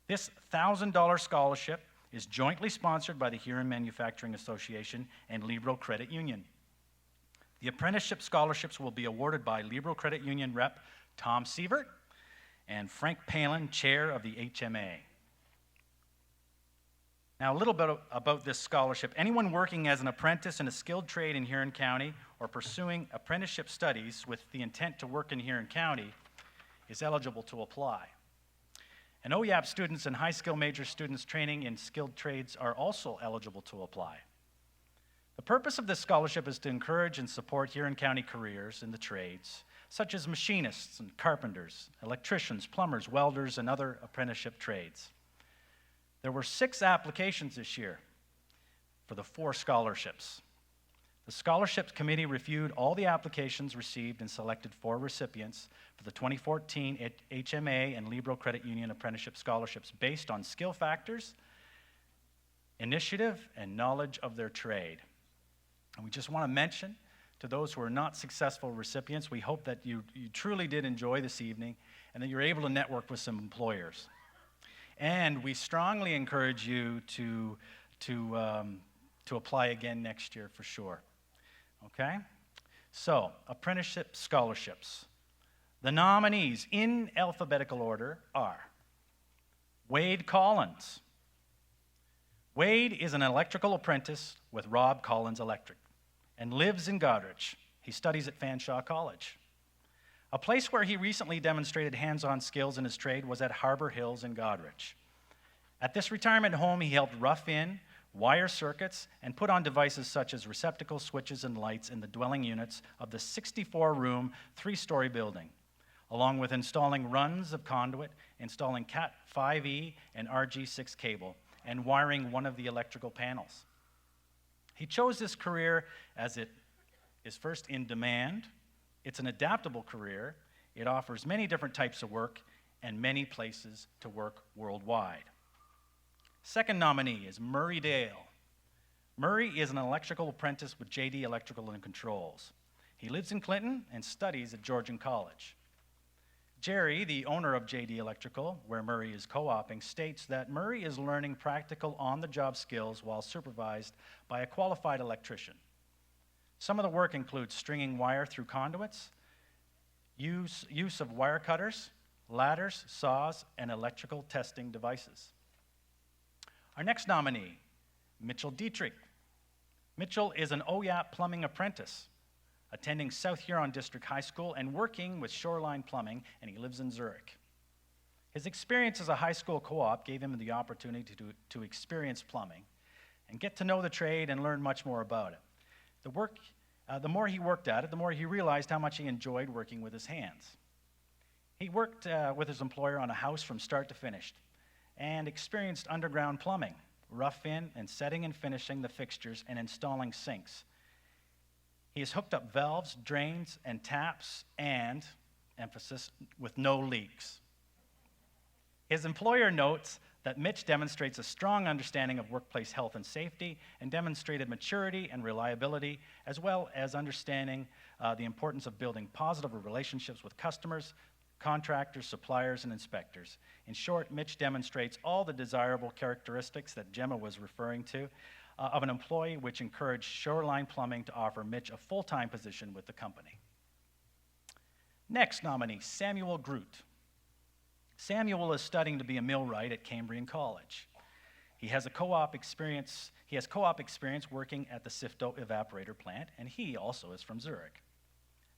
S1: This $1,000 scholarship is jointly sponsored by the Huron Manufacturing Association and Libro Credit Union. The apprenticeship scholarships will be awarded by Libro Credit Union Rep. Tom Sievert and Frank Palin, Chair of the HMA. Now, a little bit about this scholarship. Anyone working as an apprentice in a skilled trade in Huron County or pursuing apprenticeship studies with the intent to work in Huron County is eligible to apply. And OYAP students and high skill major students training in skilled trades are also eligible to apply. The purpose of this scholarship is to encourage and support Huron County careers in the trades, such as machinists and carpenters, electricians, plumbers, welders, and other apprenticeship trades. There were 6 applications this year for the 4 scholarships. The Scholarships Committee reviewed all the applications received and selected 4 recipients for the 2014 HMA and Libro Credit Union Apprenticeship Scholarships based on skill factors, initiative, and knowledge of their trade. And we just want to mention to those who are not successful recipients, we hope that you truly did enjoy this evening and that you're able to network with some employers. And we strongly encourage you to to apply again next year for sure. Okay? So, Apprenticeship Scholarships. The nominees in alphabetical order are Wade Collins. Wade is an electrical apprentice with Rob Collins Electric and lives in Goderich. He studies at Fanshawe College. A place where he recently demonstrated hands-on skills in his trade was at Harbor Hills in Goderich. At this retirement home, he helped rough in, wire circuits, and put on devices such as receptacles, switches, and lights in the dwelling units of the 64-room, 3-story building, along with installing runs of conduit, installing Cat 5e and RG6 cable, and wiring one of the electrical panels. He chose this career as it is first in demand, it's an adaptable career, it offers many different types of work, and many places to work worldwide. Second nominee is Murray Dale. Murray is an electrical apprentice with JD Electrical and Controls. He lives in Clinton and studies at Georgian College. Jerry, the owner of JD Electrical, where Murray is co-oping, states that Murray is learning practical on-the-job skills while supervised by a qualified electrician. Some of the work includes stringing wire through conduits, use of wire cutters, ladders, saws, and electrical testing devices. Our next nominee, Mitchell Dietrich. Mitchell is an OYAP plumbing apprentice, attending South Huron District High School and working with Shoreline Plumbing, and he lives in Zurich. His experience as a high school co-op gave him the opportunity to experience plumbing and get to know the trade and learn much more about it. The more he worked at it, the more he realized how much he enjoyed working with his hands. He worked with his employer on a house from start to finish and experienced underground plumbing, rough in and setting and finishing the fixtures and installing sinks. He has hooked up valves, drains, and taps, and, emphasis, with no leaks. His employer notes that Mitch demonstrates a strong understanding of workplace health and safety and demonstrated maturity and reliability, as well as understanding the importance of building positive relationships with customers, contractors, suppliers, and inspectors. In short, Mitch demonstrates all the desirable characteristics that Gemma was referring to of an employee, which encouraged Shoreline Plumbing to offer Mitch a full-time position with the company. Next nominee, Samuel Groot. Samuel is studying to be a millwright at Cambrian College. He has co-op experience working at the Sifto evaporator plant, and he also is from Zurich.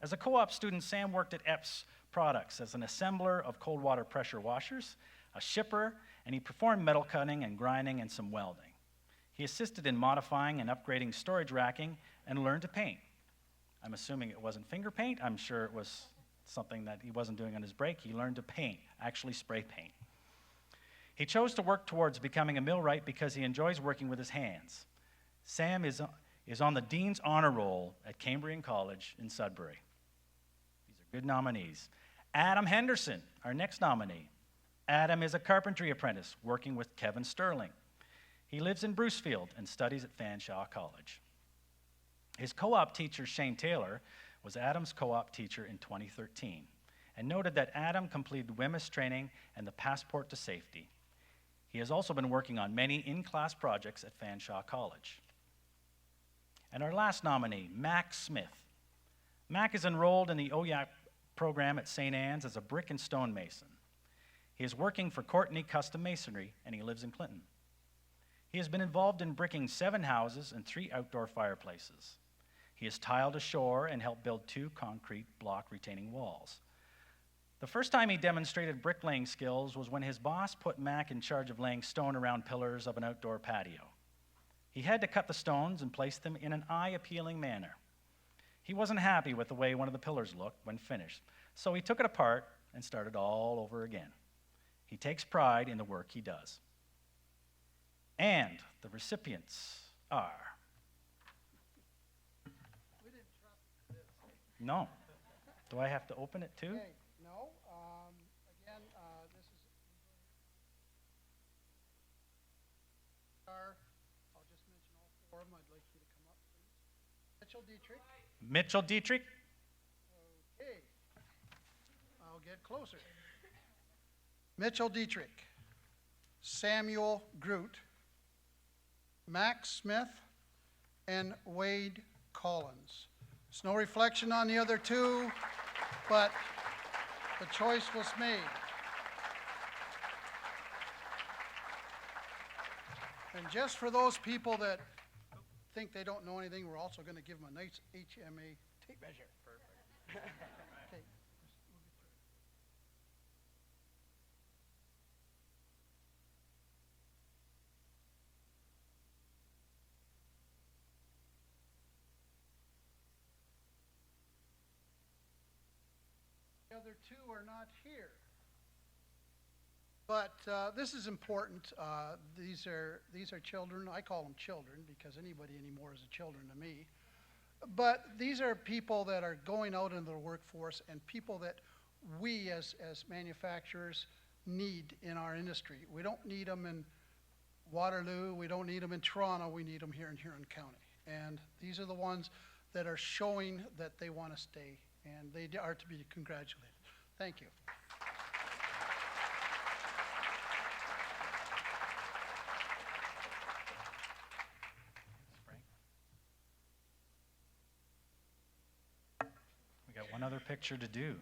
S1: As a co-op student, Sam worked at Epps Products as an assembler of cold water pressure washers, a shipper, and he performed metal cutting and grinding and some welding. He assisted in modifying and upgrading storage racking and learned to paint. I'm assuming it wasn't finger paint. I'm sure it was something that he wasn't doing on his break. He learned to paint, actually spray paint. He chose to work towards becoming a millwright because he enjoys working with his hands. Sam is on the Dean's Honor Roll at Cambrian College in Sudbury. These are good nominees. Adam Henderson, our next nominee. Adam is a carpentry apprentice working with Kevin Sterling. He lives in Brucefield and studies at Fanshawe College. His co-op teacher, Shane Taylor, was Adam's co-op teacher in 2013 and noted that Adam completed WMIS training and the Passport to Safety. He has also been working on many in-class projects at Fanshawe College. And our last nominee, Mac Smith. Mac is enrolled in the OYAC program at St. Anne's as a brick and stone mason. He is working for Courtney Custom Masonry, and he lives in Clinton. He has been involved in bricking 7 houses and 3 outdoor fireplaces. He has tiled ashore and helped build 2 concrete block retaining walls. The first time he demonstrated bricklaying skills was when his boss put Mac in charge of laying stone around pillars of an outdoor patio. He had to cut the stones and place them in an eye-appealing manner. He wasn't happy with the way one of the pillars looked when finished, so he took it apart and started all over again. He takes pride in the work he does. And the recipients are...
S8: We didn't trust this.
S1: No. Do I have to open it too?
S8: Okay, no, again, this is... I'll just mention all 4 of them. I'd like you to come up, please. Mitchell Dietrich.
S1: Mitchell Dietrich.
S8: Okay. I'll get closer. Mitchell Dietrich, Samuel Groot, Max Smith, and Wade Collins. There's no reflection on the other two, but the choice was made. And just for those people that think they don't know anything, we're also going to give them a nice HMA tape measure. Perfect. Okay. The other two are not here. But this is important. These are children. I call them children because anybody anymore is a children to me. But these are people that are going out into the workforce and people that we as manufacturers need in our industry. We don't need them in Waterloo. We don't need them in Toronto. We need them here in Huron County. And these are the ones that are showing that they want to stay, and they are to be congratulated. Thank you.
S1: We got one other picture to do.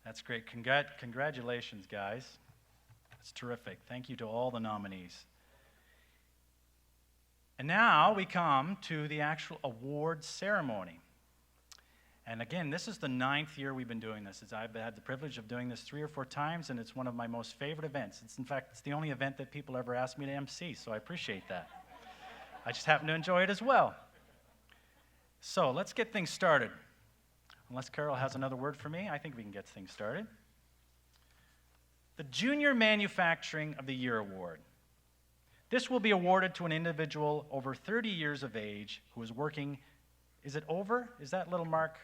S1: That's great. Congratulations, guys. That's terrific. Thank you to all the nominees. And now we come to the actual award ceremony. And again, this is the 9th year we've been doing this. I've had the privilege of doing this 3 or 4 times, and it's one of my most favorite events. In fact, it's the only event that people ever ask me to MC, so I appreciate that. I just happen to enjoy it as well. So let's get things started. Unless Carol has another word for me, I think we can get things started. The Junior Manufacturing of the Year Award. This will be awarded to an individual over 30 years of age who is working, is it over? Is that little mark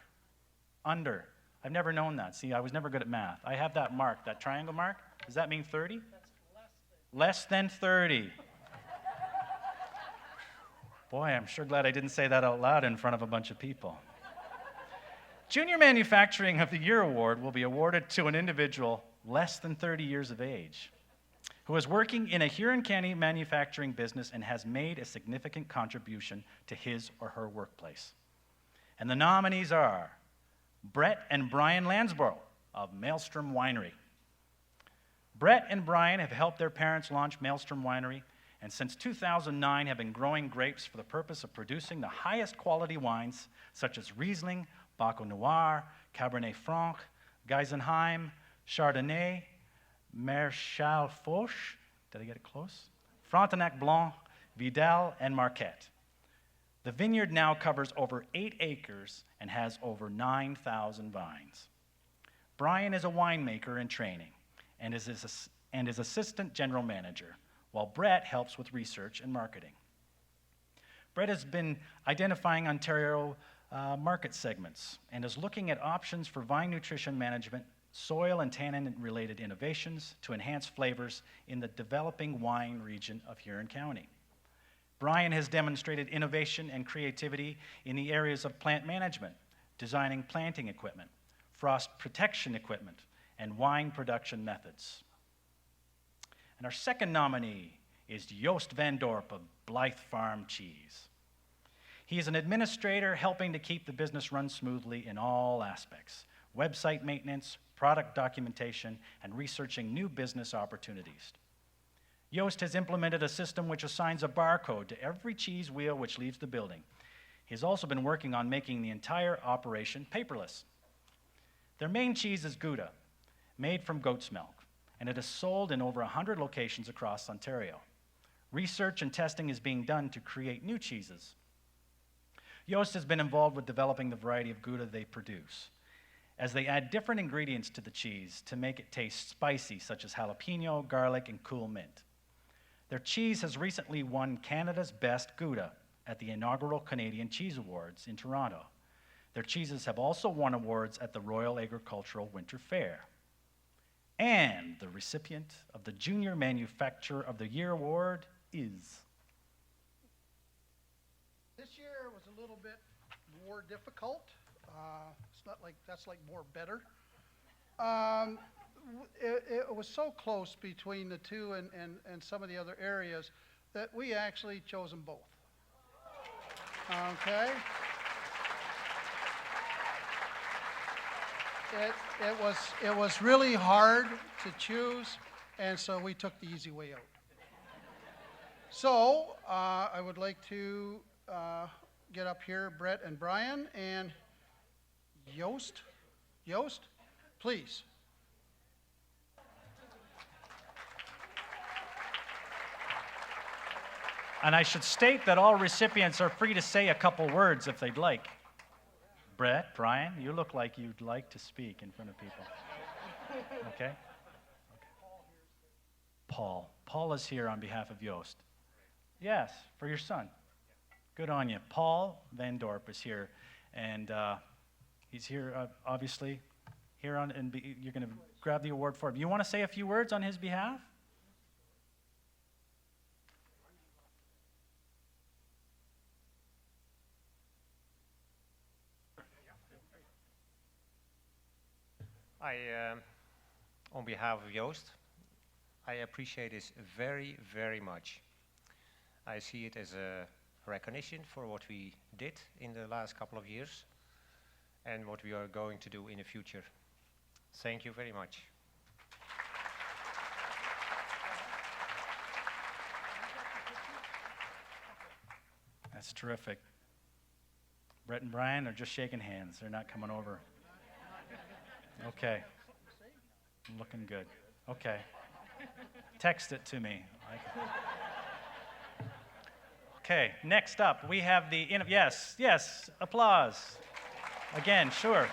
S1: under? I've never known that. See, I was never good at math. I have that mark, that triangle mark. Does that mean 30? That's less than 30. Boy, I'm sure glad I didn't say that out loud in front of a bunch of people. Junior Manufacturing of the Year Award will be awarded to an individual less than 30 years of age who is working in a Huron County manufacturing business and has made a significant contribution to his or her workplace. And the nominees are Brett and Brian Lansborough of Maelstrom Winery. Brett and Brian have helped their parents launch Maelstrom Winery, and since 2009 have been growing grapes for the purpose of producing the highest quality wines such as Riesling, Baco Noir, Cabernet Franc, Geisenheim, Chardonnay, Marchal Foch, did I get it close? Frontenac Blanc, Vidal, and Marquette. The vineyard now covers over 8 acres and has over 9,000 vines. Brian is a winemaker in training and is assistant general manager, while Brett helps with research and marketing. Brett has been identifying Ontario market segments and is looking at options for vine nutrition management, soil and tannin-related innovations to enhance flavors in the developing wine region of Huron County. Brian has demonstrated innovation and creativity in the areas of plant management, designing planting equipment, frost protection equipment, and wine production methods. And our second nominee is Joost Van Dorp of Blyth Farm Cheese. He is an administrator helping to keep the business run smoothly in all aspects: website maintenance, product documentation, and researching new business opportunities. Joost has implemented a system which assigns a barcode to every cheese wheel which leaves the building. He has also been working on making the entire operation paperless. Their main cheese is Gouda, made from goat's milk, and it is sold in over 100 locations across Ontario. Research and testing is being done to create new cheeses. Joost has been involved with developing the variety of Gouda they produce, as they add different ingredients to the cheese to make it taste spicy, such as jalapeno, garlic, and cool mint. Their cheese has recently won Canada's Best Gouda at the inaugural Canadian Cheese Awards in Toronto. Their cheeses have also won awards at the Royal Agricultural Winter Fair. And the recipient of the Junior Manufacturer of the Year Award is...
S8: This year was a little bit more difficult. It's not like, that's like more better. It was so close between the two and some of the other areas that we actually chose them both. Okay? It was really hard to choose, and so we took the easy way out. So I would like to get up here Brett and Brian and Joost. Joost, please.
S1: And I should state that all recipients are free to say a couple words if they'd like. Brett, Brian, you look like you'd like to speak in front of people. Okay? Paul. Paul is here on behalf of Joost. Yes, for your son. Good on you. Paul Van Dorp is here, and he's here, obviously, here on, and you're going to grab the award for him. You want to say a few words on his behalf?
S12: On behalf of Joost, I appreciate this very, very much. I see it as a recognition for what we did in the last couple of years and what we are going to do in the future. Thank you very much.
S1: That's terrific. Brett and Brian are just shaking hands. They're not coming over. Okay. Looking good. Okay. Text it to me. Okay, next up, we have the, yes, applause. Again, sure.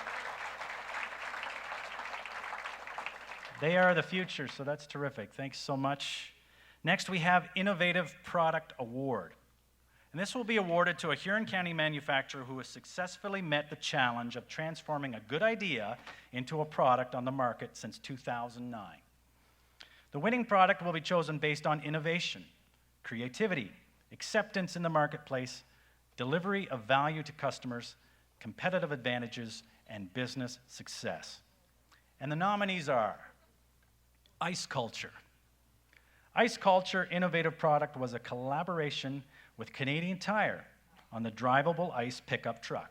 S1: They are the future, so that's terrific. Thanks so much. Next, we have Innovative Product Award. And this will be awarded to a Huron County manufacturer who has successfully met the challenge of transforming a good idea into a product on the market since 2009. The winning product will be chosen based on innovation, creativity, acceptance in the marketplace, delivery of value to customers, competitive advantages, and business success. And the nominees are Ice Culture. Ice Culture Innovative Product was a collaboration with Canadian Tire on the drivable ice pickup truck,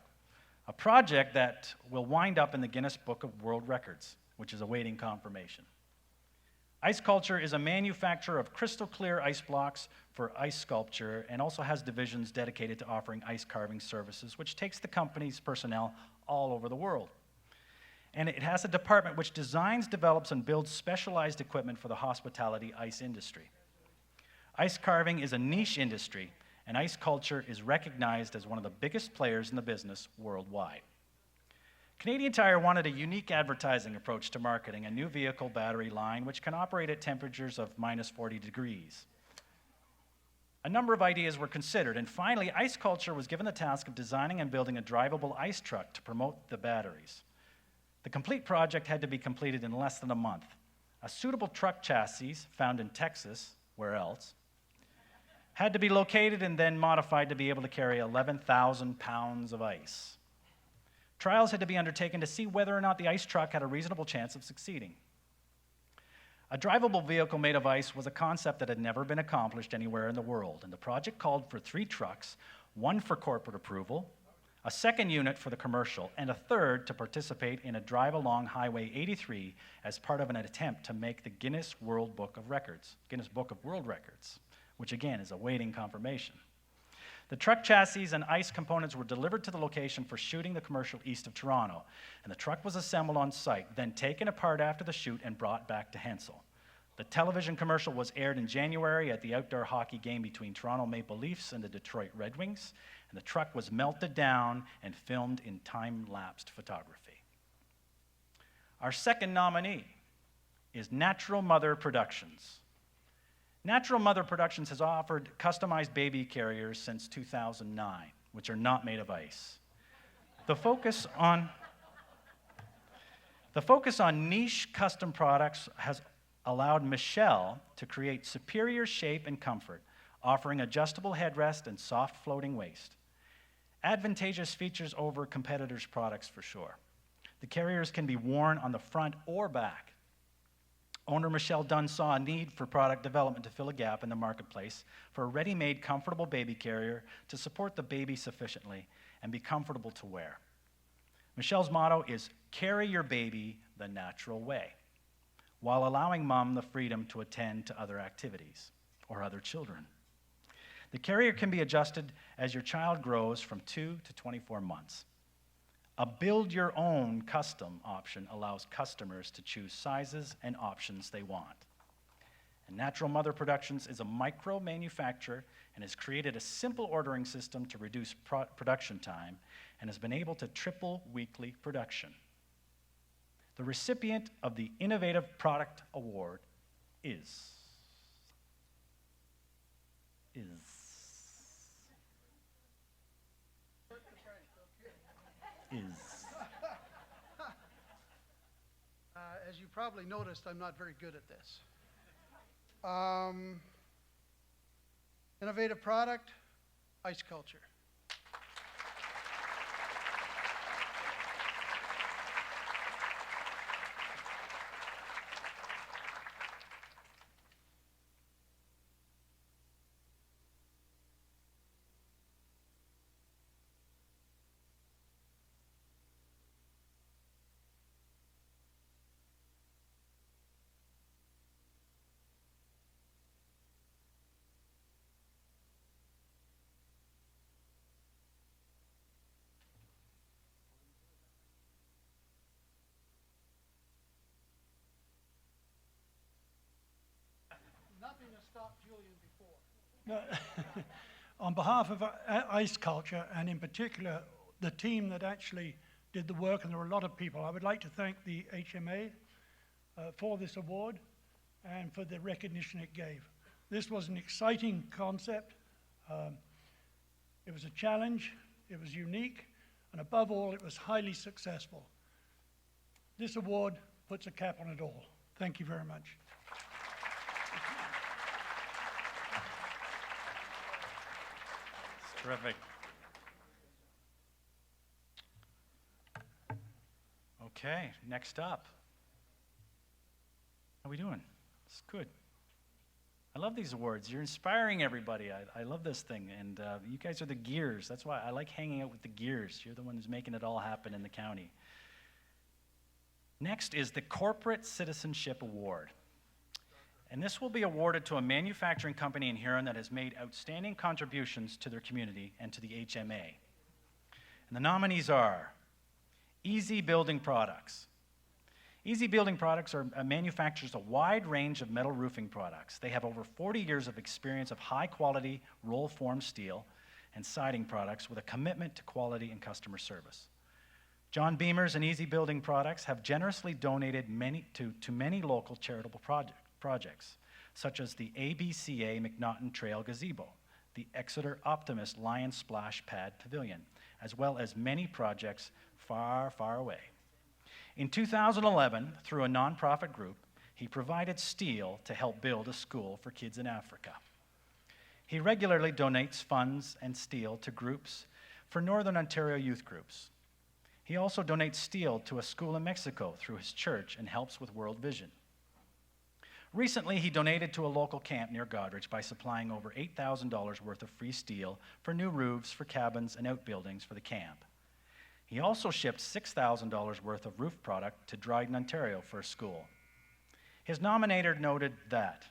S1: a project that will wind up in the Guinness Book of World Records, which is awaiting confirmation. Ice Culture is a manufacturer of crystal clear ice blocks for ice sculpture and also has divisions dedicated to offering ice carving services, which takes the company's personnel all over the world. And it has a department which designs, develops, and builds specialized equipment for the hospitality ice industry. Ice carving is a niche industry, and ice culture is recognized as one of the biggest players in the business worldwide. Canadian Tire wanted a unique advertising approach to marketing a new vehicle battery line which can operate at temperatures of minus 40 degrees. A number of ideas were considered, and finally, Ice Culture was given the task of designing and building a drivable ice truck to promote the batteries. The complete project had to be completed in less than a month. A suitable truck chassis, found in Texas, where else, had to be located and then modified to be able to carry 11,000 pounds of ice. Trials had to be undertaken to see whether or not the ice truck had a reasonable chance of succeeding. A drivable vehicle made of ice was a concept that had never been accomplished anywhere in the world, and the project called for 3 trucks, 1 for corporate approval, a second unit for the commercial, and a third to participate in a drive along Highway 83 as part of an attempt to make the Guinness Book of World Records, which again is awaiting confirmation. The truck chassis and ice components were delivered to the location for shooting the commercial east of Toronto, and the truck was assembled on site, then taken apart after the shoot and brought back to Hensel. The television commercial was aired in January at the outdoor hockey game between Toronto Maple Leafs and the Detroit Red Wings, and the truck was melted down and filmed in time-lapsed photography. Our second nominee is Natural Mother Productions. Natural Mother Productions has offered customized baby carriers since 2009, which are not made of ice. The focus on niche custom products has allowed Michelle to create superior shape and comfort, offering adjustable headrest and soft floating waist. Advantageous features over competitors' products for sure. The carriers can be worn on the front or back. Owner Michelle Dunn saw a need for product development to fill a gap in the marketplace for a ready-made, comfortable baby carrier to support the baby sufficiently and be comfortable to wear. Michelle's motto is, "Carry your baby the natural way," while allowing mom the freedom to attend to other activities or other children. The carrier can be adjusted as your child grows from 2 to 24 months. A build-your-own custom option allows customers to choose sizes and options they want. And Natural Mother Productions is a micro-manufacturer and has created a simple ordering system to reduce production time and has been able to triple weekly production. The recipient of the Innovative Product Award is
S8: As you probably noticed, I'm not very good at this. Innovative product, ice culture. Nothing has stopped Julian before.
S13: On behalf of Ice Culture, and in particular the team that actually did the work, and there were a lot of people, I would like to thank the HMA for this award and for the recognition it gave. This was an exciting concept. It was a challenge, it was unique, and above all, it was highly successful. This award puts a cap on it all. Thank you very much.
S1: Terrific. Okay, next up. How are we doing? It's good. I love these awards. You're inspiring everybody. I love this thing, and you guys are the gears. That's why I like hanging out with the gears. You're the one who's making it all happen in the county. Next is the Corporate Citizenship Award. And this will be awarded to a manufacturing company in Huron that has made outstanding contributions to their community and to the HMA. And the nominees are Easy Building Products. Easy Building Products manufactures a wide range of metal roofing products. They have over 40 years of experience of high-quality roll-formed steel and siding products with a commitment to quality and customer service. John Beamers and Easy Building Products have generously donated to many local charitable projects, such as the ABCA McNaughton Trail Gazebo, the Exeter Optimist Lion Splash Pad Pavilion, as well as many projects far, far away. In 2011, through a nonprofit group, he provided steel to help build a school for kids in Africa. He regularly donates funds and steel to groups for Northern Ontario youth groups. He also donates steel to a school in Mexico through his church and helps with World Vision. Recently, he donated to a local camp near Goderich by supplying over $8,000 worth of free steel for new roofs for cabins and outbuildings for the camp. He also shipped $6,000 worth of roof product to Dryden, Ontario for a school. His nominator noted that,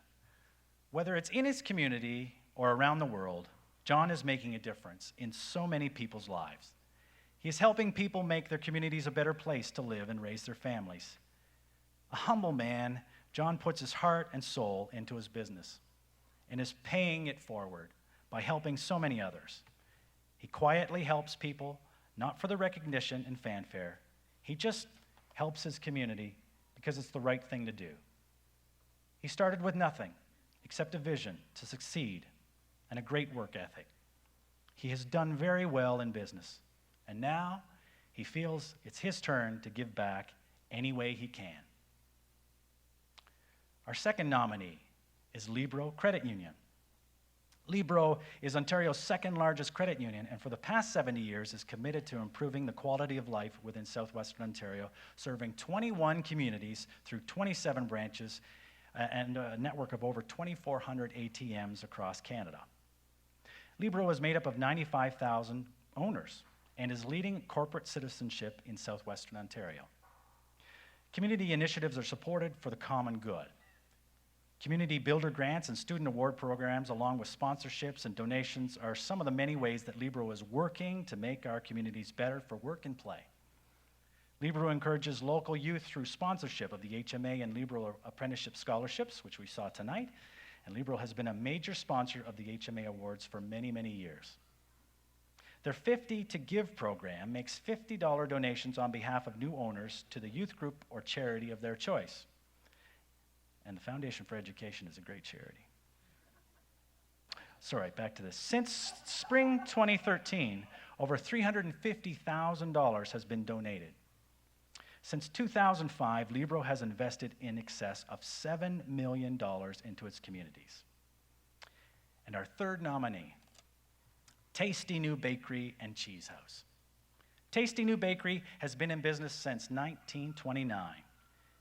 S1: whether it's in his community or around the world, John is making a difference in so many people's lives. He is helping people make their communities a better place to live and raise their families. A humble man, John puts his heart and soul into his business and is paying it forward by helping so many others. He quietly helps people, not for the recognition and fanfare. He just helps his community because it's the right thing to do. He started with nothing except a vision to succeed and a great work ethic. He has done very well in business, and now he feels it's his turn to give back any way he can. Our second nominee is Libro Credit Union. Libro is Ontario's second largest credit union, and for the past 70 years is committed to improving the quality of life within southwestern Ontario, serving 21 communities through 27 branches and a network of over 2,400 ATMs across Canada. Libro is made up of 95,000 owners and is leading corporate citizenship in southwestern Ontario. Community initiatives are supported for the common good. Community builder grants and student award programs, along with sponsorships and donations, are some of the many ways that Libro is working to make our communities better for work and play. Libro encourages local youth through sponsorship of the HMA and Libro Apprenticeship Scholarships, which we saw tonight, and Libro has been a major sponsor of the HMA Awards for many, many years. Their 50 to Give program makes $50 donations on behalf of new owners to the youth group or charity of their choice. And the Foundation for Education is a great charity. So, right, back to this. Since spring 2013, over $350,000 has been donated. Since 2005, Libro has invested in excess of $7 million into its communities. And our third nominee, Tasty New Bakery and Cheese House. Tasty New Bakery has been in business since 1929.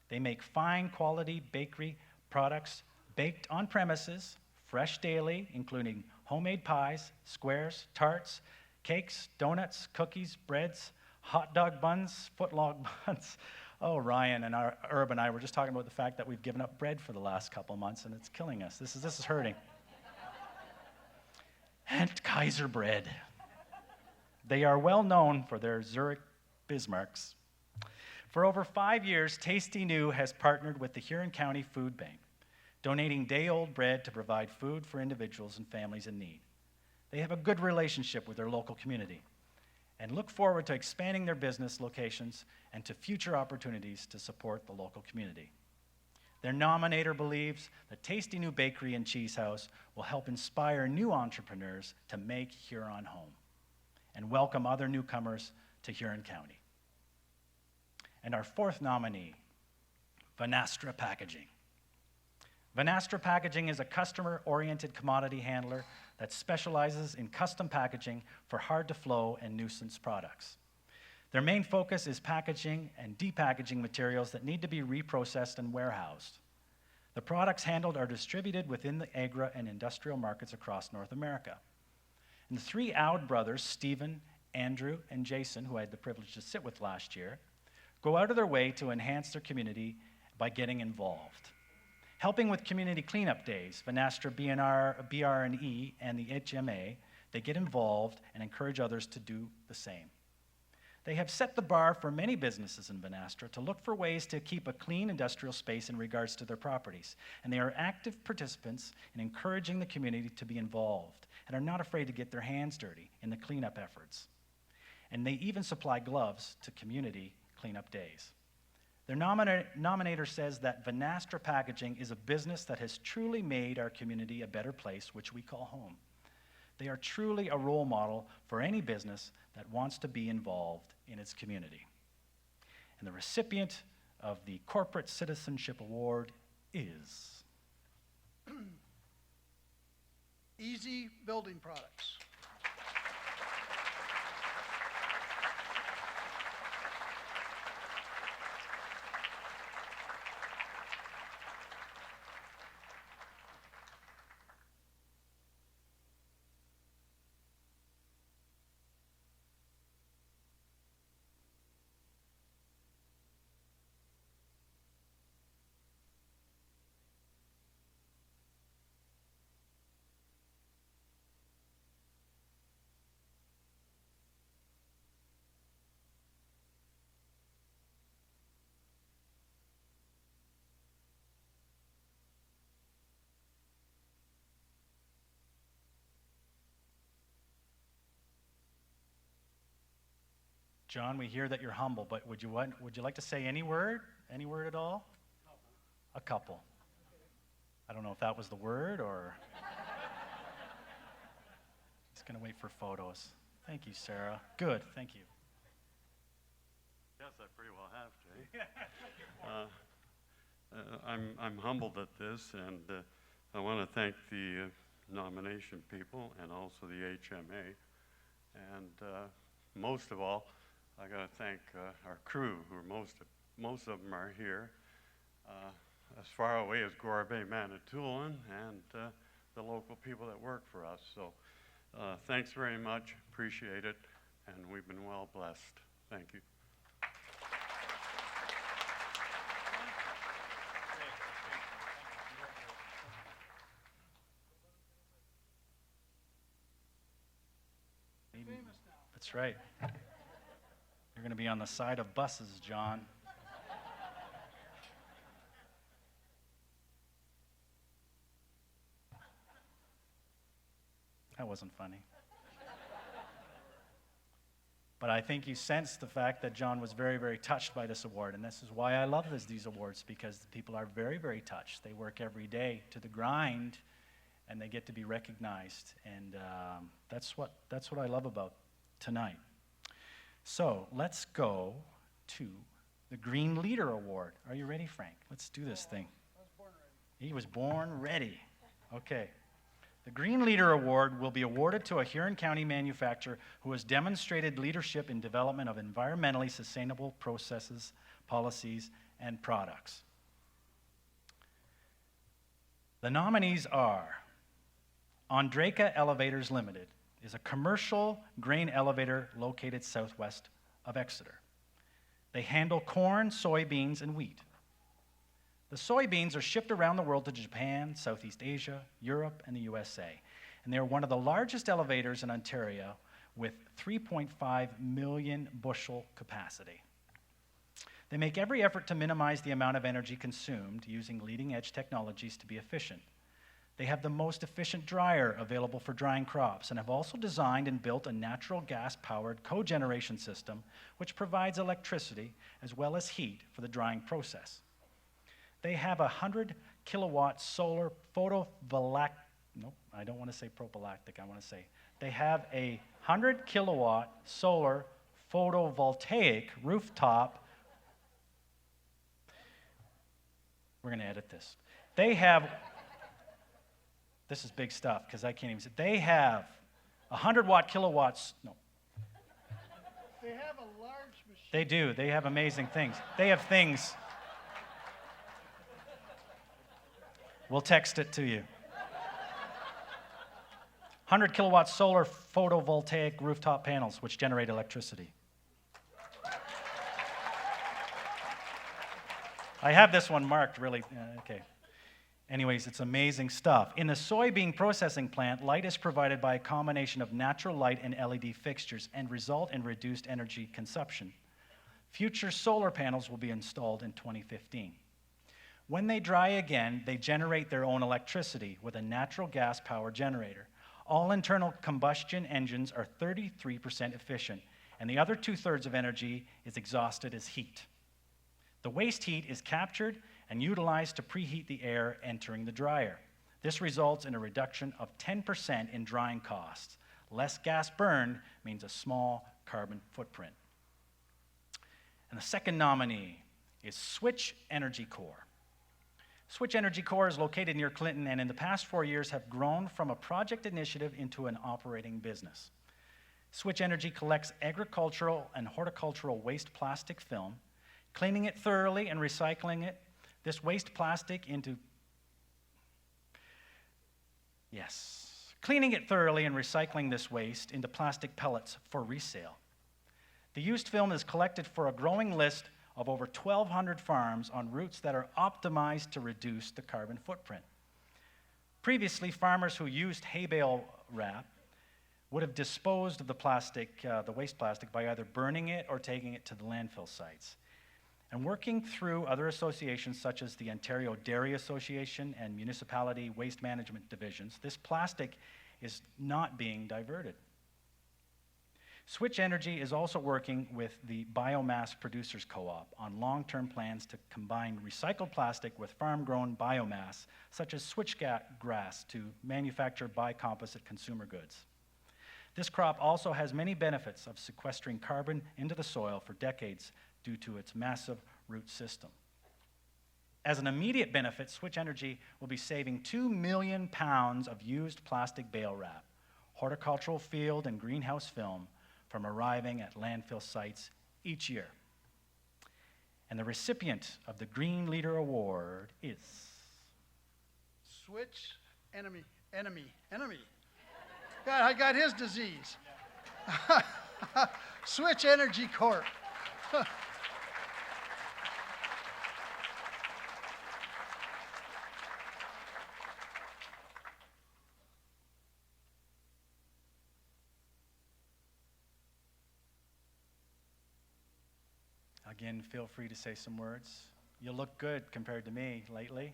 S1: They make fine quality bakery products baked on premises, fresh daily, including homemade pies, squares, tarts, cakes, donuts, cookies, breads, hot dog buns, footlong buns. Oh, Ryan and Herb and I were just talking about the fact that we've given up bread for the last couple months and it's killing us. This is hurting. And Kaiser bread. They are well known for their Zurich Bismarcks. For over 5 years, Tasty New has partnered with the Huron County Food Bank, donating day-old bread to provide food for individuals and families in need. They have a good relationship with their local community and look forward to expanding their business locations and to future opportunities to support the local community. Their nominator believes that Tasty New Bakery and Cheese House will help inspire new entrepreneurs to make Huron home and welcome other newcomers to Huron County. And our fourth nominee, Finastra Packaging. Finastra Packaging is a customer-oriented commodity handler that specializes in custom packaging for hard-to-flow and nuisance products. Their main focus is packaging and depackaging materials that need to be reprocessed and warehoused. The products handled are distributed within the agri and industrial markets across North America. And the three Aud brothers, Stephen, Andrew, and Jason, who I had the privilege to sit with last year, go out of their way to enhance their community by getting involved. Helping with community cleanup days, Finastra BR&E, and the HMA, they get involved and encourage others to do the same. They have set the bar for many businesses in Finastra to look for ways to keep a clean industrial space in regards to their properties, and they are active participants in encouraging the community to be involved and are not afraid to get their hands dirty in the cleanup efforts. And they even supply gloves to community cleanup days. Their nominator says that Finastra Packaging is a business that has truly made our community a better place, which we call home. They are truly a role model for any business that wants to be involved in its community. And the recipient of the Corporate Citizenship Award is
S8: Easy Building Products.
S1: John, we hear that you're humble, but would you like to say any word? Any word at all? A couple. I don't know if that was the word or... Just going to wait for photos. Thank you, Sarah. Good, thank you.
S14: Yes, I pretty well have, Jay. I'm humbled at this, and I want to thank the nomination people and also the HMA. And most of all, I got to thank our crew, who are most of them are here. as far away as Gore Bay, Manitoulin, and the local people that work for us. So thanks very much, appreciate it, and we've been well blessed. Thank you.
S1: That's right. You're going to be on the side of buses, John. That wasn't funny. But I think you sensed the fact that John was very, very touched by this award. And this is why I love these awards, because the people are very, very touched. They work every day to the grind, and they get to be recognized. And that's what I love about tonight. So let's go to the Green Leader Award. Are you ready, Frank? Let's do this thing. He was born ready. Okay. The Green Leader Award will be awarded to a Huron County manufacturer who has demonstrated leadership in development of environmentally sustainable processes, policies, and products. The nominees are Andreika Elevators Limited, is a commercial grain elevator located southwest of Exeter. They handle corn, soybeans, and wheat. The soybeans are shipped around the world to Japan, Southeast Asia, Europe, and the USA. And they are one of the largest elevators in Ontario with 3.5 million bushel capacity. They make every effort to minimize the amount of energy consumed using leading-edge technologies to be efficient. They have the most efficient dryer available for drying crops and have also designed and built a natural gas-powered cogeneration system which provides electricity as well as heat for the drying process. They have a 100-kilowatt solar photovoltaic, nope, I don't want to say prophylactic, I want to say, they have a 100-kilowatt solar photovoltaic rooftop. We're going to edit this. They have, this is big stuff because I can't even say, they have 100-watt kilowatts, no.
S8: They have a large machine.
S1: They do, they have amazing things. They have things. We'll text it to you. 100-kilowatt solar photovoltaic rooftop panels which generate electricity. I have this one marked really, okay. Anyways, it's amazing stuff. In the soybean processing plant, light is provided by a combination of natural light and LED fixtures and result in reduced energy consumption. Future solar panels will be installed in 2015. When they dry again, they generate their own electricity with a natural gas power generator. All internal combustion engines are 33% efficient, and the other 2/3 of energy is exhausted as heat. The waste heat is captured and utilized to preheat the air entering the dryer. This results in a reduction of 10% in drying costs. Less gas burned means a small carbon footprint. And the second nominee is Switch Energy Corps. Switch Energy Corps is located near Clinton and in the past 4 years have grown from a project initiative into an operating business. Switch Energy collects agricultural and horticultural waste plastic film, cleaning it thoroughly and recycling it. This waste plastic into, cleaning it thoroughly and recycling this waste into plastic pellets for resale. The used film is collected for a growing list of over 1,200 farms on routes that are optimized to reduce the carbon footprint. Previously, farmers who used hay bale wrap would have disposed of the waste plastic by either burning it or taking it to the landfill sites. And working through other associations such as the Ontario Dairy Association and Municipality Waste Management Divisions, this plastic is not being diverted. Switch Energy is also working with the Biomass Producers Co-op on long-term plans to combine recycled plastic with farm-grown biomass, such as switchgrass, to manufacture biocomposite consumer goods. This crop also has many benefits of sequestering carbon into the soil for decades due to its massive root system. As an immediate benefit, Switch Energy will be saving 2 million pounds of used plastic bale wrap, horticultural field and greenhouse film from arriving at landfill sites each year. And the recipient of the Green Leader Award is...
S8: Switch enemy. God, I got his disease. Switch Energy Corp.
S1: Again, feel free to say some words. You look good compared to me lately.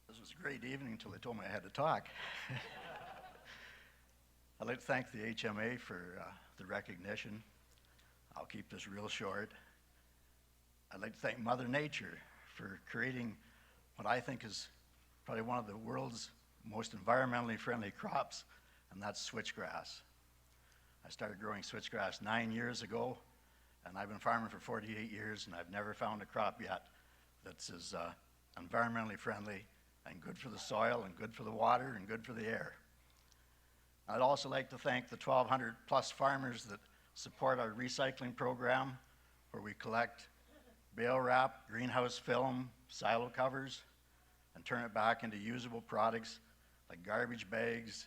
S15: This was a great evening until they told me I had to talk. I'd like to thank the HMA for the recognition. I'll keep this real short. I'd like to thank Mother Nature for creating what I think is probably one of the world's most environmentally friendly crops, and that's switchgrass. I started growing switchgrass 9 years ago, and I've been farming for 48 years, and I've never found a crop yet that's as environmentally friendly and good for the soil and good for the water and good for the air. I'd also like to thank the 1,200 plus farmers that support our recycling program, where we collect bale wrap, greenhouse film, silo covers, and turn it back into usable products like garbage bags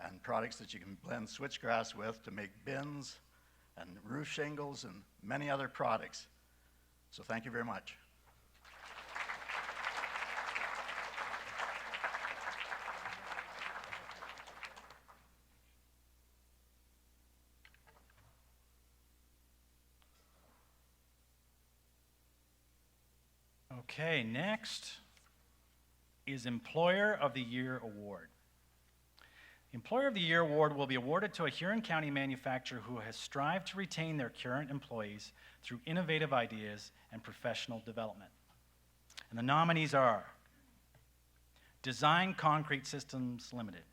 S15: and products that you can blend switchgrass with to make bins and roof shingles and many other products. So thank you very much.
S1: Okay, next is Employer of the Year Award. The Employer of the Year Award will be awarded to a Huron County manufacturer who has strived to retain their current employees through innovative ideas and professional development. And the nominees are Design Concrete Systems Limited.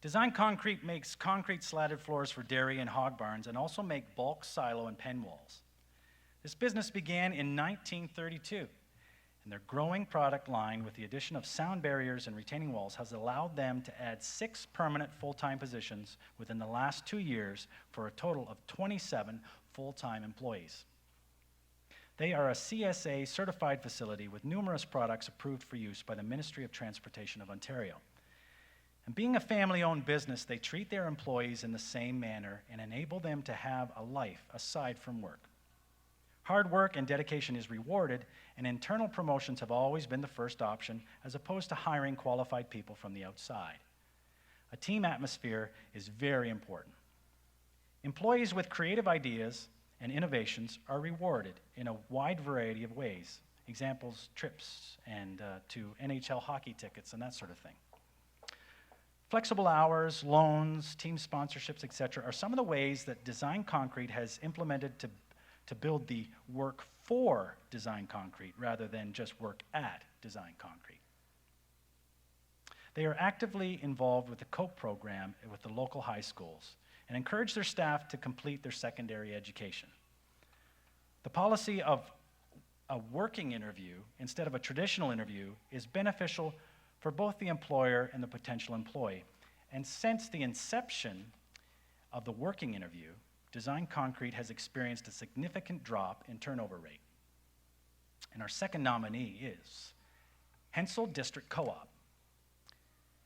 S1: Design Concrete makes concrete slatted floors for dairy and hog barns and also make bulk silo and pen walls. This business began in 1932, and their growing product line with the addition of sound barriers and retaining walls has allowed them to add 6 permanent full-time positions within the last 2 years for a total of 27 full-time employees. They are a CSA certified facility with numerous products approved for use by the Ministry of Transportation of Ontario. And being a family-owned business, they treat their employees in the same manner and enable them to have a life aside from work. Hard work and dedication is rewarded, and internal promotions have always been the first option as opposed to hiring qualified people from the outside. A team atmosphere is very important. Employees with creative ideas and innovations are rewarded in a wide variety of ways. Examples, trips and to NHL hockey tickets and that sort of thing. Flexible hours, loans, team sponsorships, etc. are some of the ways that Design Concrete has implemented to build the work for Design Concrete rather than just work at Design Concrete. They are actively involved with the COPE program with the local high schools and encourage their staff to complete their secondary education. The policy of a working interview instead of a traditional interview is beneficial for both the employer and the potential employee. And since the inception of the working interview, Design Concrete has experienced a significant drop in turnover rate. And our second nominee is Hensel District Co-op.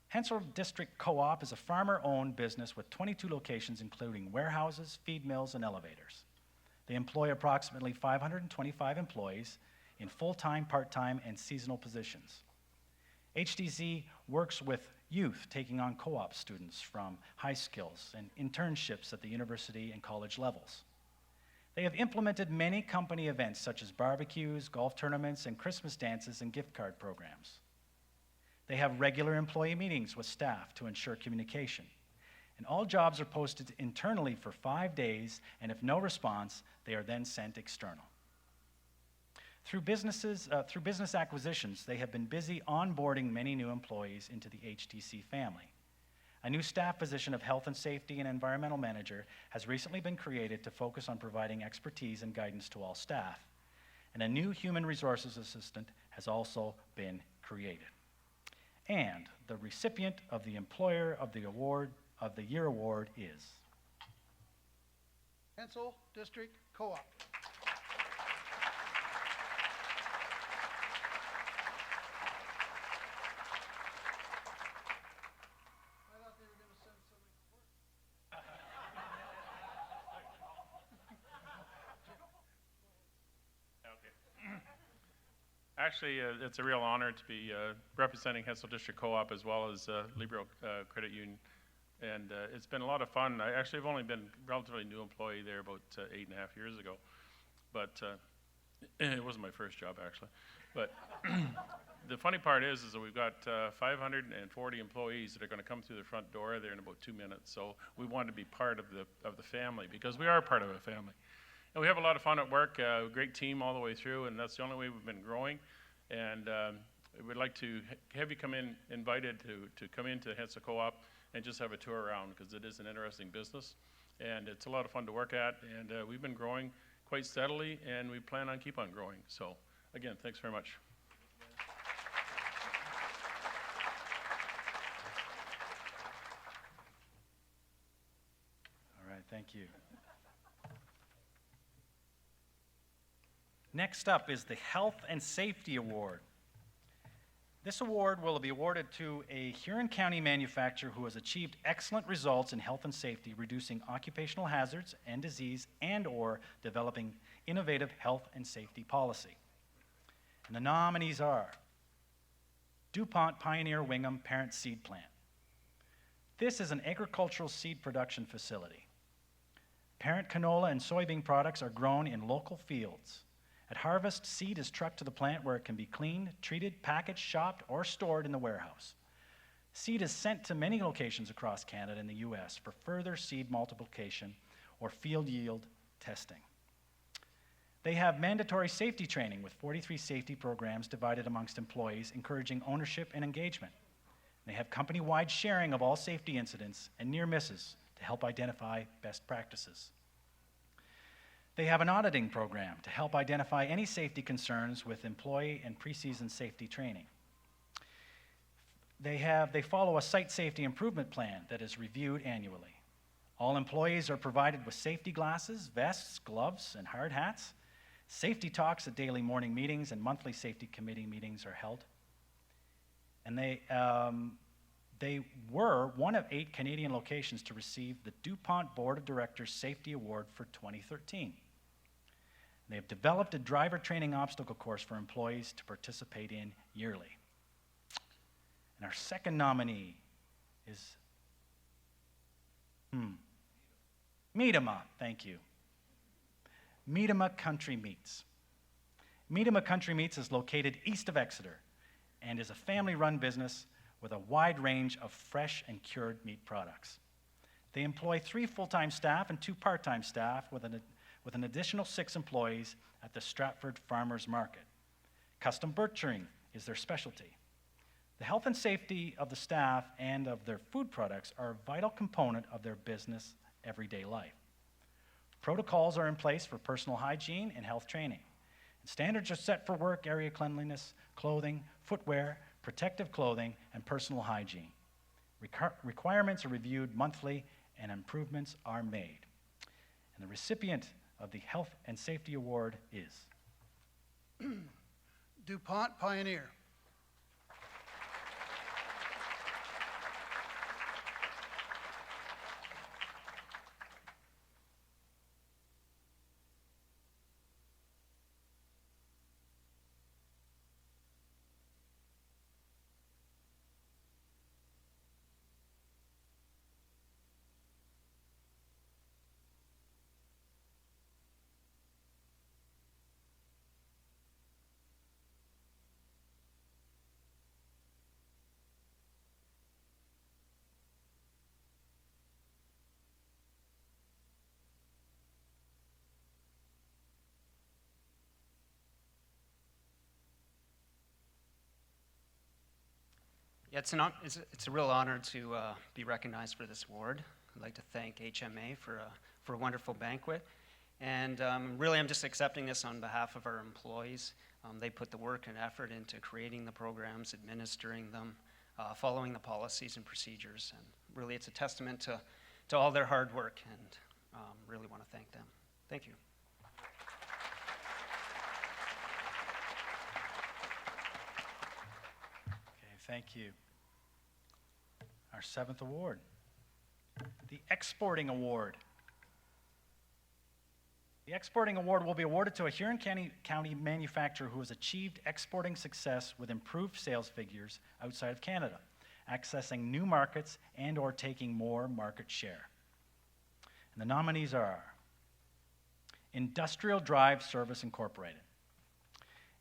S1: Hensel District Co-op is a farmer-owned business with 22 locations, including warehouses, feed mills, and elevators. They employ approximately 525 employees in full-time, part-time, and seasonal positions. HDC works with youth taking on co-op students from high skills and internships at the university and college levels. They have implemented many company events such as barbecues, golf tournaments, and Christmas dances and gift card programs. They have regular employee meetings with staff to ensure communication. And all jobs are posted internally for 5 days, and if no response, they are then sent external. Through business acquisitions, they have been busy onboarding many new employees into the HTC family. A new staff position of Health and Safety and Environmental Manager has recently been created to focus on providing expertise and guidance to all staff. And a new Human Resources Assistant has also been created. And the recipient of the Employer of the Year Award is
S8: Hensel District Co-op. I thought they were going to send somebody to work.
S16: Actually, it's a real honor to be representing Hensel District Co-op as well as Libro Credit Union. And it's been a lot of fun. I actually have only been a relatively new employee there about 8.5 years ago. But it wasn't my first job, actually. But the funny part is that we've got 540 employees that are going to come through the front door there in about 2 minutes. So we want to be part of the family, because we are part of a family. And we have a lot of fun at work, a great team all the way through, and that's the only way we've been growing. And we'd like to have you invited to come into Hensel Co-op and just have a tour around, because it is an interesting business. And it's a lot of fun to work at, and we've been growing quite steadily, and we plan on keep on growing. So again, thanks very much.
S1: All right, thank you. Next up is the Health and Safety Award. This award will be awarded to a Huron County manufacturer who has achieved excellent results in health and safety, reducing occupational hazards and disease, and/or developing innovative health and safety policy. And the nominees are DuPont Pioneer Wingham Parent Seed Plant. This is an agricultural seed production facility. Parent canola and soybean products are grown in local fields. At harvest, seed is trucked to the plant where it can be cleaned, treated, packaged, shopped, or stored in the warehouse. Seed is sent to many locations across Canada and the U.S. for further seed multiplication or field yield testing. They have mandatory safety training with 43 safety programs divided amongst employees, encouraging ownership and engagement. They have company-wide sharing of all safety incidents and near misses to help identify best practices. They have an auditing program to help identify any safety concerns with employee and pre-season safety training. They follow a site safety improvement plan that is reviewed annually. All employees are provided with safety glasses, vests, gloves, and hard hats. Safety talks at daily morning meetings and monthly safety committee meetings are held. And they were one of 8 Canadian locations to receive the DuPont Board of Directors Safety Award for 2013. They have developed a driver training obstacle course for employees to participate in yearly. And our second nominee is Meetema, thank you. Meetema Country Meats. Meetema Country Meats is located east of Exeter and is a family-run business with a wide range of fresh and cured meat products. They employ 3 full-time staff and 2 part-time staff with an additional 6 employees at the Stratford Farmers Market. Custom butchering is their specialty. The health and safety of the staff and of their food products are a vital component of their business everyday life. Protocols are in place for personal hygiene and health training. And standards are set for work area cleanliness, clothing, footwear, protective clothing, and personal hygiene. Requirements are reviewed monthly and improvements are made. And the recipient of the Health and Safety Award is
S8: DuPont Pioneer.
S17: Yeah, it's a real honor to be recognized for this award. I'd like to thank HMA for a wonderful banquet. And really, I'm just accepting this on behalf of our employees. They put the work and effort into creating the programs, administering them, following the policies and procedures. And really, it's a testament to all their hard work, and really want to thank them. Thank you.
S1: Okay, thank you. Our 7th award, the Exporting Award. The Exporting Award will be awarded to a Huron County manufacturer who has achieved exporting success with improved sales figures outside of Canada, accessing new markets and/or taking more market share. And the nominees are Industrial Drive Service Incorporated.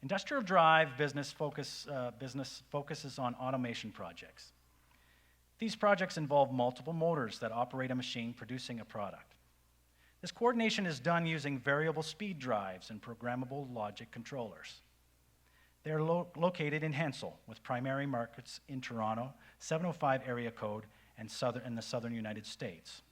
S1: Industrial Drive business focuses on automation projects. These projects involve multiple motors that operate a machine producing a product. This coordination is done using variable speed drives and programmable logic controllers. They are located in Hensel, with primary markets in Toronto, 705 area code, and in the southern United States.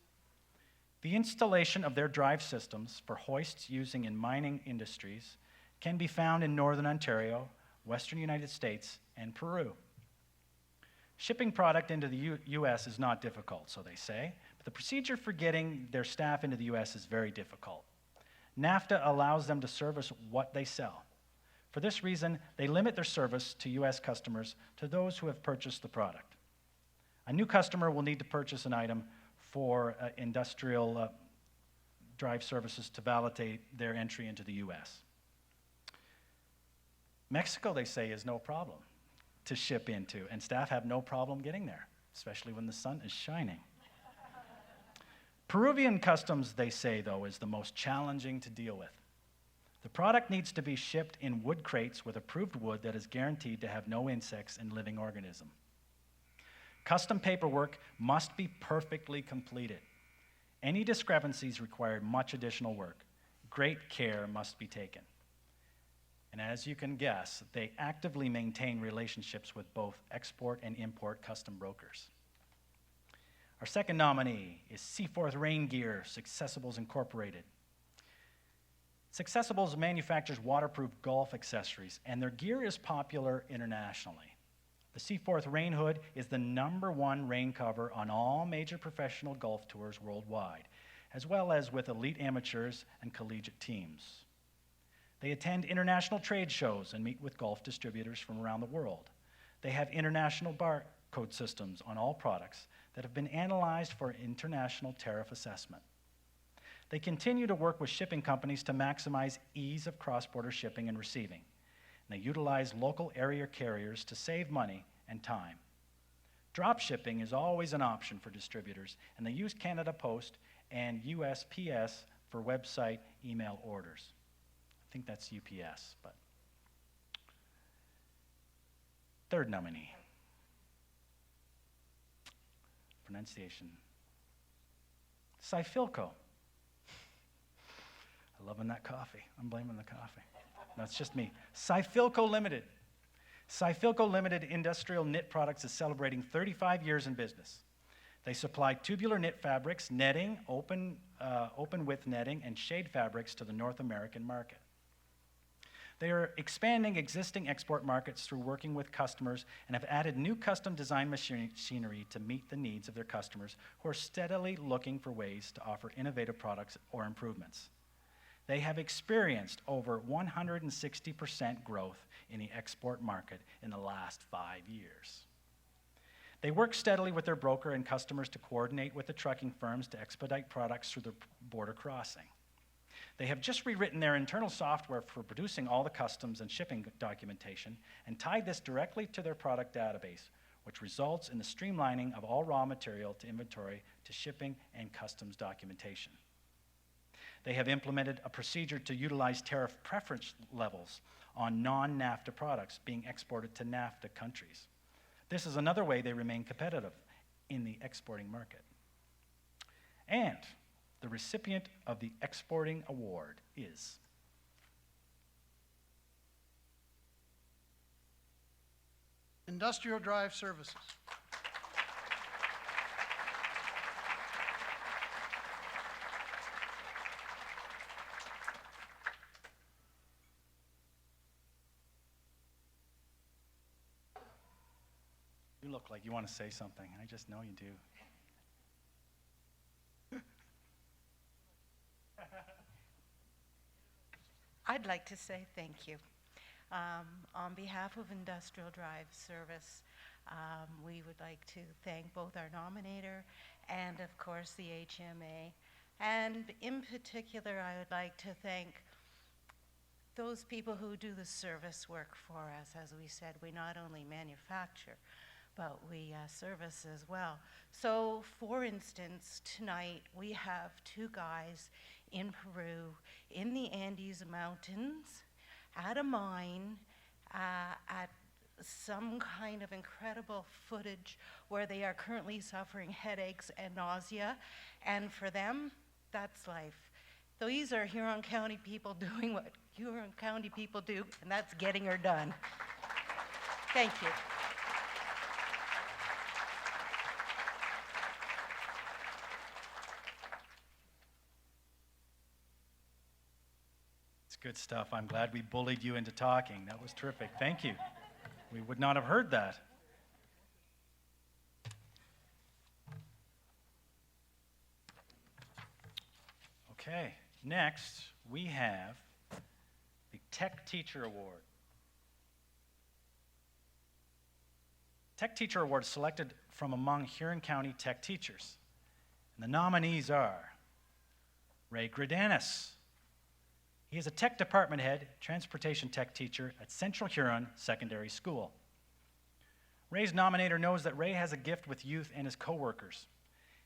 S1: The installation of their drive systems for hoists using in mining industries can be found in northern Ontario, western United States, and Peru. Shipping product into the U.S. is not difficult, so they say, but the procedure for getting their staff into the U.S. is very difficult. NAFTA allows them to service what they sell. For this reason, they limit their service to U.S. customers to those who have purchased the product. A new customer will need to purchase an item for industrial drive services to validate their entry into the U.S. Mexico, they say, is no problem to ship into, and staff have no problem getting there, especially when the sun is shining. Peruvian customs, they say, though, is the most challenging to deal with. The product needs to be shipped in wood crates with approved wood that is guaranteed to have no insects and living organism. Custom paperwork must be perfectly completed. Any discrepancies require much additional work. Great care must be taken. And as you can guess, they actively maintain relationships with both export and import custom brokers. Our second nominee is Seaforth Rain Gear Successibles Incorporated. Successibles manufactures waterproof golf accessories, and their gear is popular internationally. The Seaforth Rain Hood is the #1 rain cover on all major professional golf tours worldwide, as well as with elite amateurs and collegiate teams. They attend international trade shows and meet with golf distributors from around the world. They have international barcode systems on all products that have been analyzed for international tariff assessment. They continue to work with shipping companies to maximize ease of cross-border shipping and receiving. And they utilize local area carriers to save money and time. Drop shipping is always an option for distributors, and they use Canada Post and USPS for website email orders. I think that's UPS, but. Third nominee. Pronunciation. Sifilco. I'm loving that coffee. I'm blaming the coffee. No, it's just me. Sifilco Limited. Sifilco Limited Industrial Knit Products is celebrating 35 years in business. They supply tubular knit fabrics, netting, open width netting, and shade fabrics to the North American market. They are expanding existing export markets through working with customers and have added new custom design machinery to meet the needs of their customers who are steadily looking for ways to offer innovative products or improvements. They have experienced over 160% growth in the export market in the last 5 years. They work steadily with their broker and customers to coordinate with the trucking firms to expedite products through the border crossing. They have just rewritten their internal software for producing all the customs and shipping documentation and tied this directly to their product database, which results in the streamlining of all raw material to inventory to shipping and customs documentation. They have implemented a procedure to utilize tariff preference levels on non-NAFTA products being exported to NAFTA countries. This is another way they remain competitive in the exporting market. And the recipient of the Exporting Award is
S8: Industrial Drive Services.
S1: You look like you want to say something. I just know you do.
S18: I'd like to say thank you. On behalf of Industrial Drive Service, we would like to thank both our nominator and, of course, the HMA. And in particular, I would like to thank those people who do the service work for us. As we said, we not only manufacture, but we service as well. So, for instance, tonight we have two guys in Peru, in the Andes Mountains, at a mine, at some kind of incredible footage where they are currently suffering headaches and nausea. And for them, that's life. These are Huron County people doing what Huron County people do, and that's getting her done. Thank you.
S1: Good stuff. I'm glad we bullied you into talking. That was terrific. Thank you. We would not have heard that. Okay, next we have the Tech Teacher Award. Tech Teacher Award is selected from among Huron County tech teachers. And the nominees are Ray Gredanis. He is a tech department head, transportation tech teacher at Central Huron Secondary School. Ray's nominator knows that Ray has a gift with youth and his coworkers.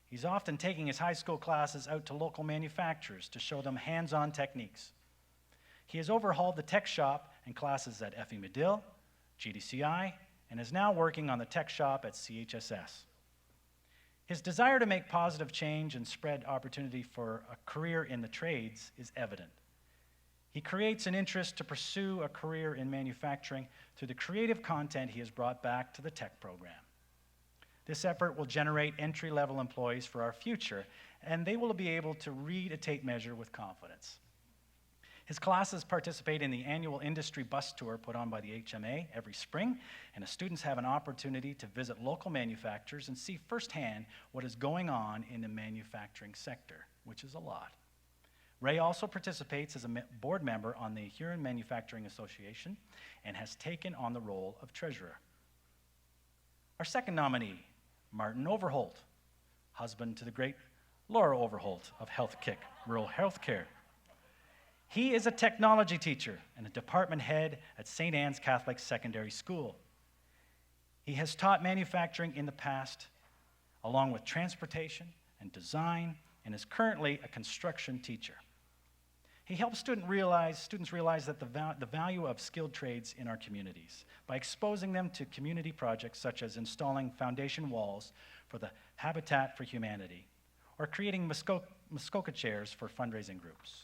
S1: He's often taking his high school classes out to local manufacturers to show them hands-on techniques. He has overhauled the tech shop and classes at FE Medill, GDCI, and is now working on the tech shop at CHSS. His desire to make positive change and spread opportunity for a career in the trades is evident. He creates an interest to pursue a career in manufacturing through the creative content he has brought back to the tech program. This effort will generate entry-level employees for our future, and they will be able to read a tape measure with confidence. His classes participate in the annual industry bus tour put on by the HMA every spring, and the students have an opportunity to visit local manufacturers and see firsthand what is going on in the manufacturing sector, which is a lot. Ray also participates as a board member on the Huron Manufacturing Association and has taken on the role of treasurer. Our second nominee, Martin Overholt, husband to the great Laura Overholt of Health Kick Rural Healthcare. He is a technology teacher and a department head at St. Anne's Catholic Secondary School. He has taught manufacturing in the past, along with transportation and design, and is currently a construction teacher. He helps students realize that the value of skilled trades in our communities by exposing them to community projects such as installing foundation walls for the Habitat for Humanity or creating Muskoka chairs for fundraising groups.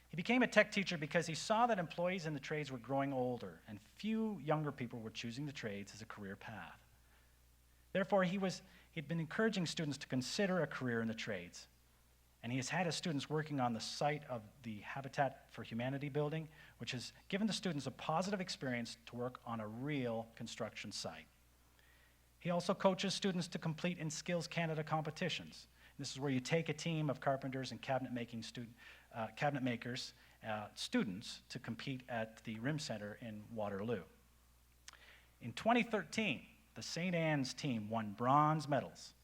S1: He became a tech teacher because he saw that employees in the trades were growing older and few younger people were choosing the trades as a career path. Therefore, he'd been encouraging students to consider a career in the trades. And he has had his students working on the site of the Habitat for Humanity building, which has given the students a positive experience to work on a real construction site. He also coaches students to compete in Skills Canada competitions. This is where you take a team of carpenters and cabinet makers, students, to compete at the RIM Center in Waterloo. In 2013, the St. Anne's team won bronze medals.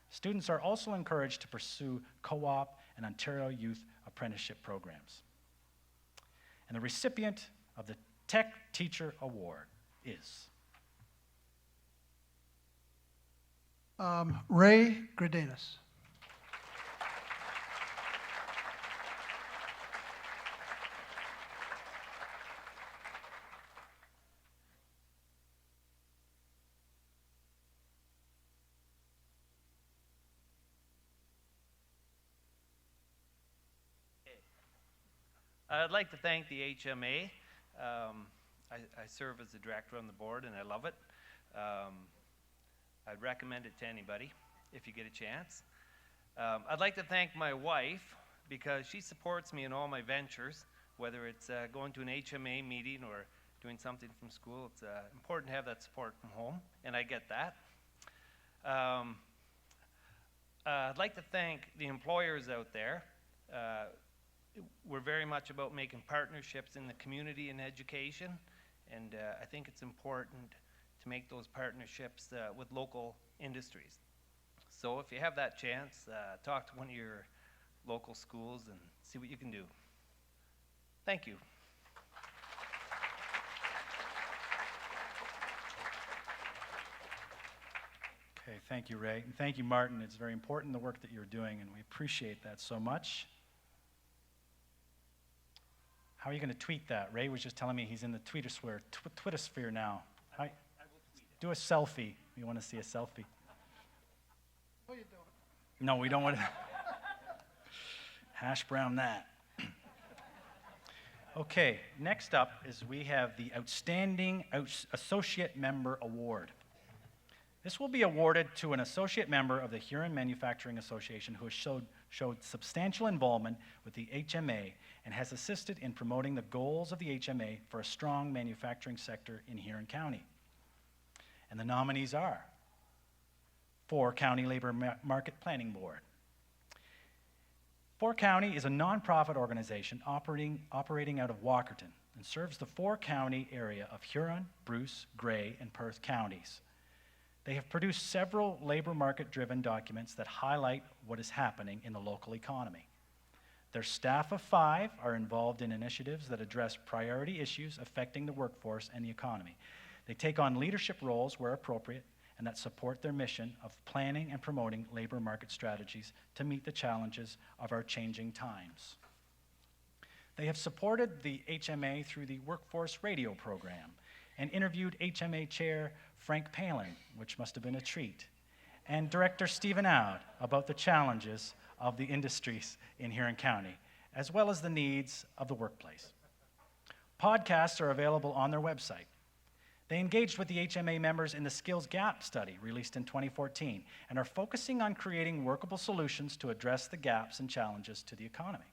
S1: Students are also encouraged to pursue co-op and Ontario Youth Apprenticeship programs. And the recipient of the Tech Teacher Award is
S8: Ray Gredanis.
S19: I'd like to thank the HMA I serve as the director on the board, and I love it. I'd recommend it to anybody if you get a chance. I'd like to thank my wife because she supports me in all my ventures, whether it's going to an HMA meeting or doing something from school. It's important to have that support from home, and I get that. I'd like to thank the employers out there. We're very much about making partnerships in the community and education, and I think it's important to make those partnerships with local industries. So if you have that chance, talk to one of your local schools and see what you can do. Thank you.
S1: Okay, thank you, Ray. And thank you, Martin. It's very important, the work that you're doing, and we appreciate that so much. How are you going to tweet that? Ray was just telling me he's in the Twittersphere now. I will tweet it. Do a selfie. You want to see a selfie?
S8: No, you don't.
S1: No, we don't want to. Hash brown that. Okay, next up is we have the Outstanding Associate Member Award. This will be awarded to an associate member of the Huron Manufacturing Association who has showed substantial involvement with the HMA and has assisted in promoting the goals of the HMA for a strong manufacturing sector in Huron County. And the nominees are for County Labor Market Planning Board. Four County is a nonprofit organization operating out of Walkerton and serves the four-county area of Huron, Bruce, Grey, and Perth counties. They have produced several labor market-driven documents that highlight what is happening in the local economy. Their staff of 5 are involved in initiatives that address priority issues affecting the workforce and the economy. They take on leadership roles where appropriate and that support their mission of planning and promoting labor market strategies to meet the challenges of our changing times. They have supported the HMA through the Workforce Radio program and interviewed HMA Chair Frank Palin, which must have been a treat, and Director Stephen Aud about the challenges of the industries in Huron County, as well as the needs of the workplace. Podcasts are available on their website. They engaged with the HMA members in the Skills Gap study released in 2014 and are focusing on creating workable solutions to address the gaps and challenges to the economy.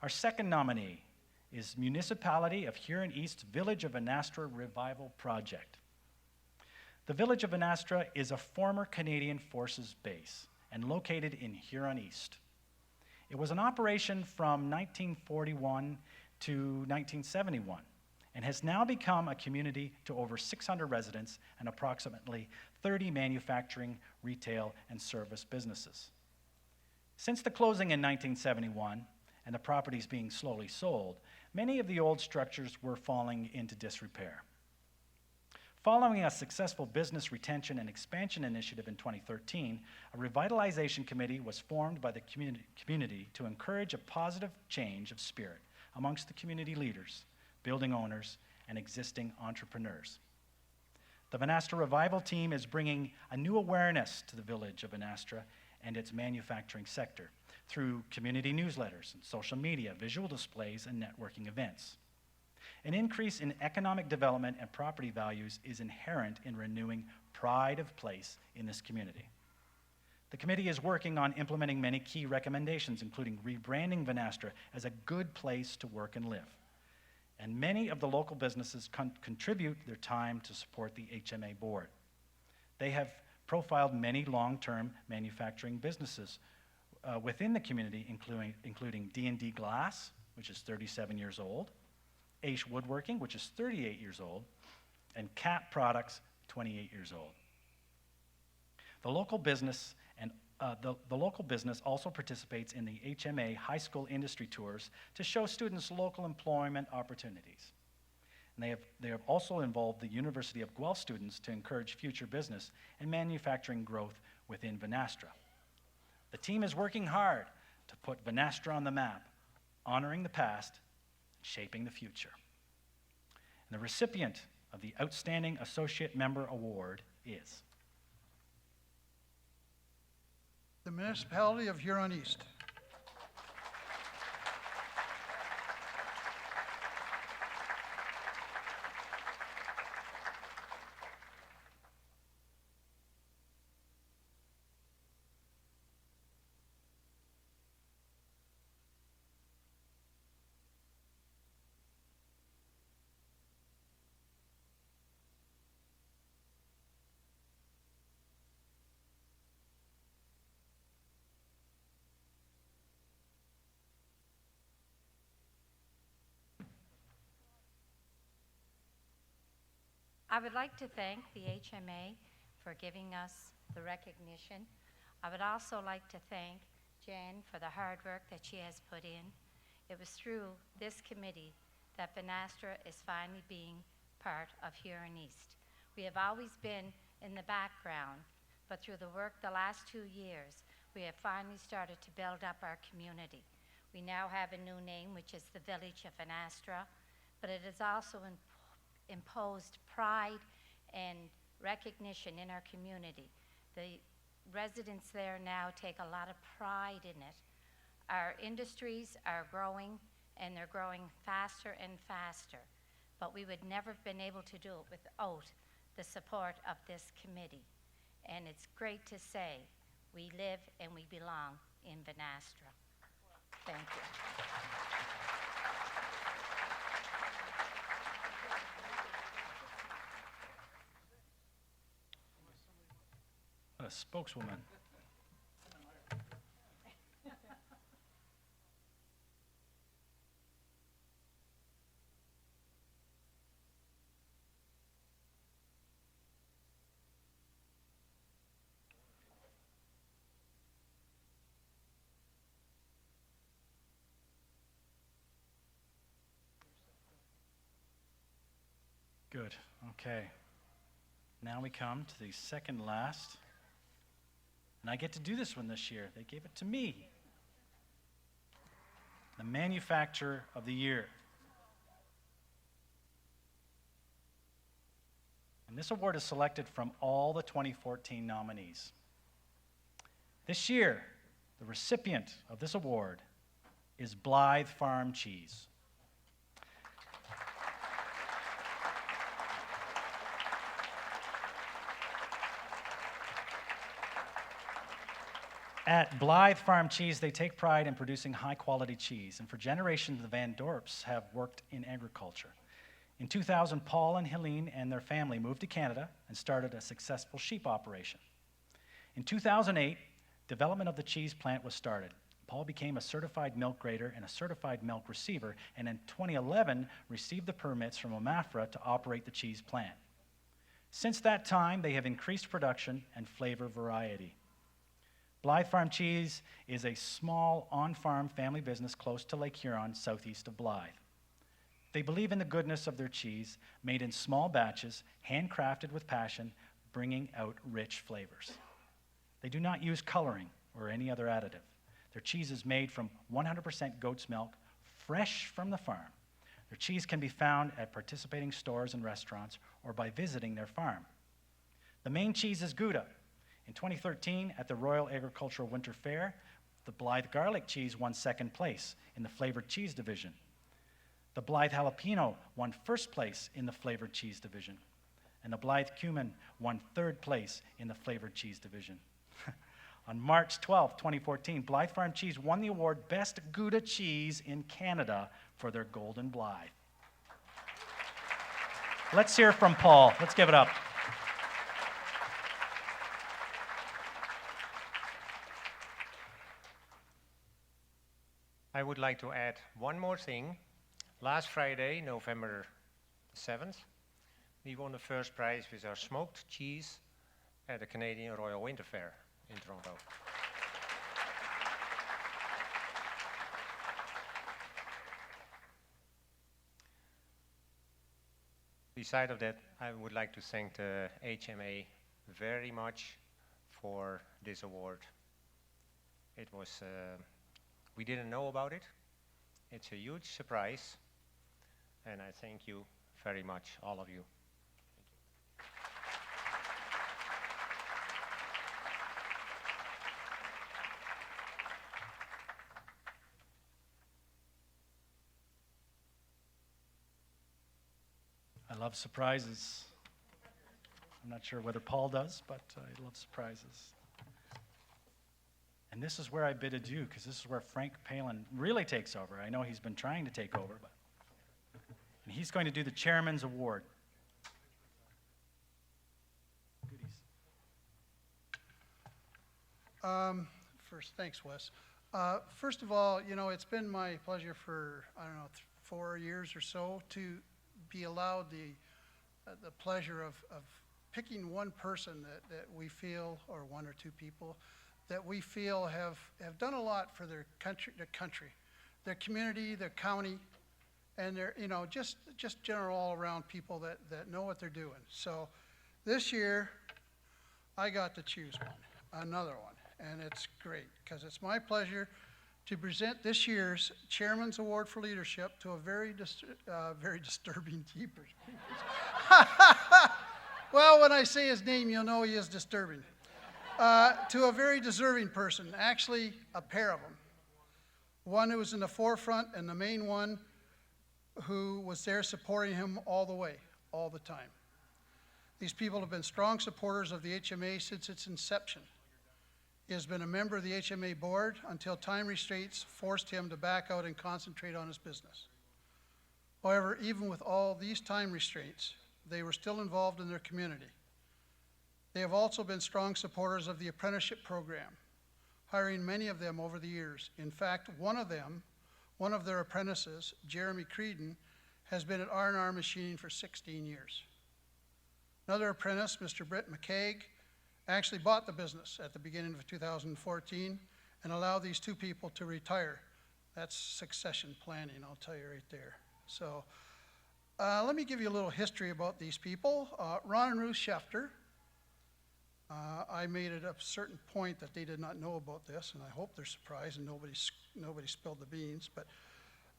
S1: Our second nominee is Municipality of Huron East's Village of Finastra Revival Project. The Village of Finastra is a former Canadian Forces base and located in Huron East. It was in operation from 1941 to 1971 and has now become a community to over 600 residents and approximately 30 manufacturing, retail, and service businesses. Since the closing in 1971 and the properties being slowly sold, many of the old structures were falling into disrepair. Following a successful business retention and expansion initiative in 2013, a revitalization committee was formed by the community to encourage a positive change of spirit amongst the community leaders, building owners, and existing entrepreneurs. The Finastra Revival team is bringing a new awareness to the village of Finastra and its manufacturing sector through community newsletters and social media, visual displays, and networking events. An increase in economic development and property values is inherent in renewing pride of place in this community. The committee is working on implementing many key recommendations, including rebranding Finastra as a good place to work and live. And many of the local businesses contribute their time to support the HMA board. They have profiled many long-term manufacturing businesses within the community, including D&D Glass, which is 37 years old, Ace Woodworking, which is 38 years old, and Cat Products, 28 years old. The local business also participates in the HMA high school industry tours to show students local employment opportunities. And they have also involved the University of Guelph students to encourage future business and manufacturing growth within Finastra. The team is working hard to put Finastra on the map, honoring the past, and shaping the future. And the recipient of the Outstanding Associate Member Award is
S8: the Municipality of Huron East.
S20: I would like to thank the HMA for giving us the recognition. I would also like to thank Jan for the hard work that she has put in. It was through this committee that Finastra is finally being part of Huron East. We have always been in the background, but through the work the last 2 years, we have finally started to build up our community. We now have a new name, which is the Village of Finastra, but it has also imposed pride and recognition in our community. The residents there now take a lot of pride in it. Our industries are growing, and they're growing faster and faster, but we would never have been able to do it without the support of this committee. And it's great to say we live and we belong in Finastra. Thank you.
S1: What a spokeswoman. Good. Okay. Now we come to the second last. And I get to do this one this year. They gave it to me. The Manufacturer of the Year. And this award is selected from all the 2014 nominees. This year, the recipient of this award is Blyth Farm Cheese. At Blyth Farm Cheese, they take pride in producing high-quality cheese, and for generations, the Van Dorps have worked in agriculture. In 2000, Paul and Helene and their family moved to Canada and started a successful sheep operation. In 2008, development of the cheese plant was started. Paul became a certified milk grader and a certified milk receiver, and in 2011, received the permits from OMAFRA to operate the cheese plant. Since that time, they have increased production and flavor variety. Blyth Farm Cheese is a small, on-farm family business close to Lake Huron, southeast of Blyth. They believe in the goodness of their cheese, made in small batches, handcrafted with passion, bringing out rich flavors. They do not use coloring or any other additive. Their cheese is made from 100% goat's milk, fresh from the farm. Their cheese can be found at participating stores and restaurants or by visiting their farm. The main cheese is Gouda. In 2013, at the Royal Agricultural Winter Fair, the Blyth Garlic Cheese won second place in the flavored cheese division. The Blyth Jalapeno won first place in the flavored cheese division. And the Blyth Cumin won third place in the flavored cheese division. On March 12, 2014, Blyth Farm Cheese won the award Best Gouda Cheese in Canada for their Golden Blyth. Let's hear from Paul. Let's give it up.
S12: I would like to add one more thing. Last Friday, November 7th, we won the first prize with our smoked cheese at the Canadian Royal Winter Fair in Toronto. Beside of that, I would like to thank the HMA very much for this award. It was we didn't know about it. It's a huge surprise, and I thank you very much, all of you.
S1: I love surprises. I'm not sure whether Paul does, but I love surprises. And this is where I bid adieu, because this is where Frank Palin really takes over. I know he's been trying to take over, but and he's going to do the Chairman's Award.
S8: First, thanks, Wes. First of all, you know, it's been my pleasure for, I don't know, 4 years or so to be allowed the the pleasure of picking one person that we feel, or one or two people, that we feel have done a lot for their country, their community, their county, and their, you know, just general all around people that know what they're doing. So this year, I got to choose another one, and it's great, because it's my pleasure to present this year's Chairman's Award for Leadership to a very disturbing keeper. Well, when I say his name, you'll know he is disturbing. To a very deserving person, actually a pair of them. One who was in the forefront, and the main one who was there supporting him all the way, all the time. These people have been strong supporters of the HMA since its inception. He has been a member of the HMA board until time restraints forced him to back out and concentrate on his business. However, even with all these time restraints, they were still involved in their community. They have also been strong supporters of the apprenticeship program, hiring many of them over the years. In fact, one of their apprentices, Jeremy Creedon, has been at R&R Machining for 16 years. Another apprentice, Mr. Britt McCaig, actually bought the business at the beginning of 2014 and allowed these two people to retire. That's succession planning, I'll tell you right there. So let me give you a little history about these people. Ron and Ruth Schefter. I made it a certain point that they did not know about this, and I hope they're surprised and nobody spilled the beans, but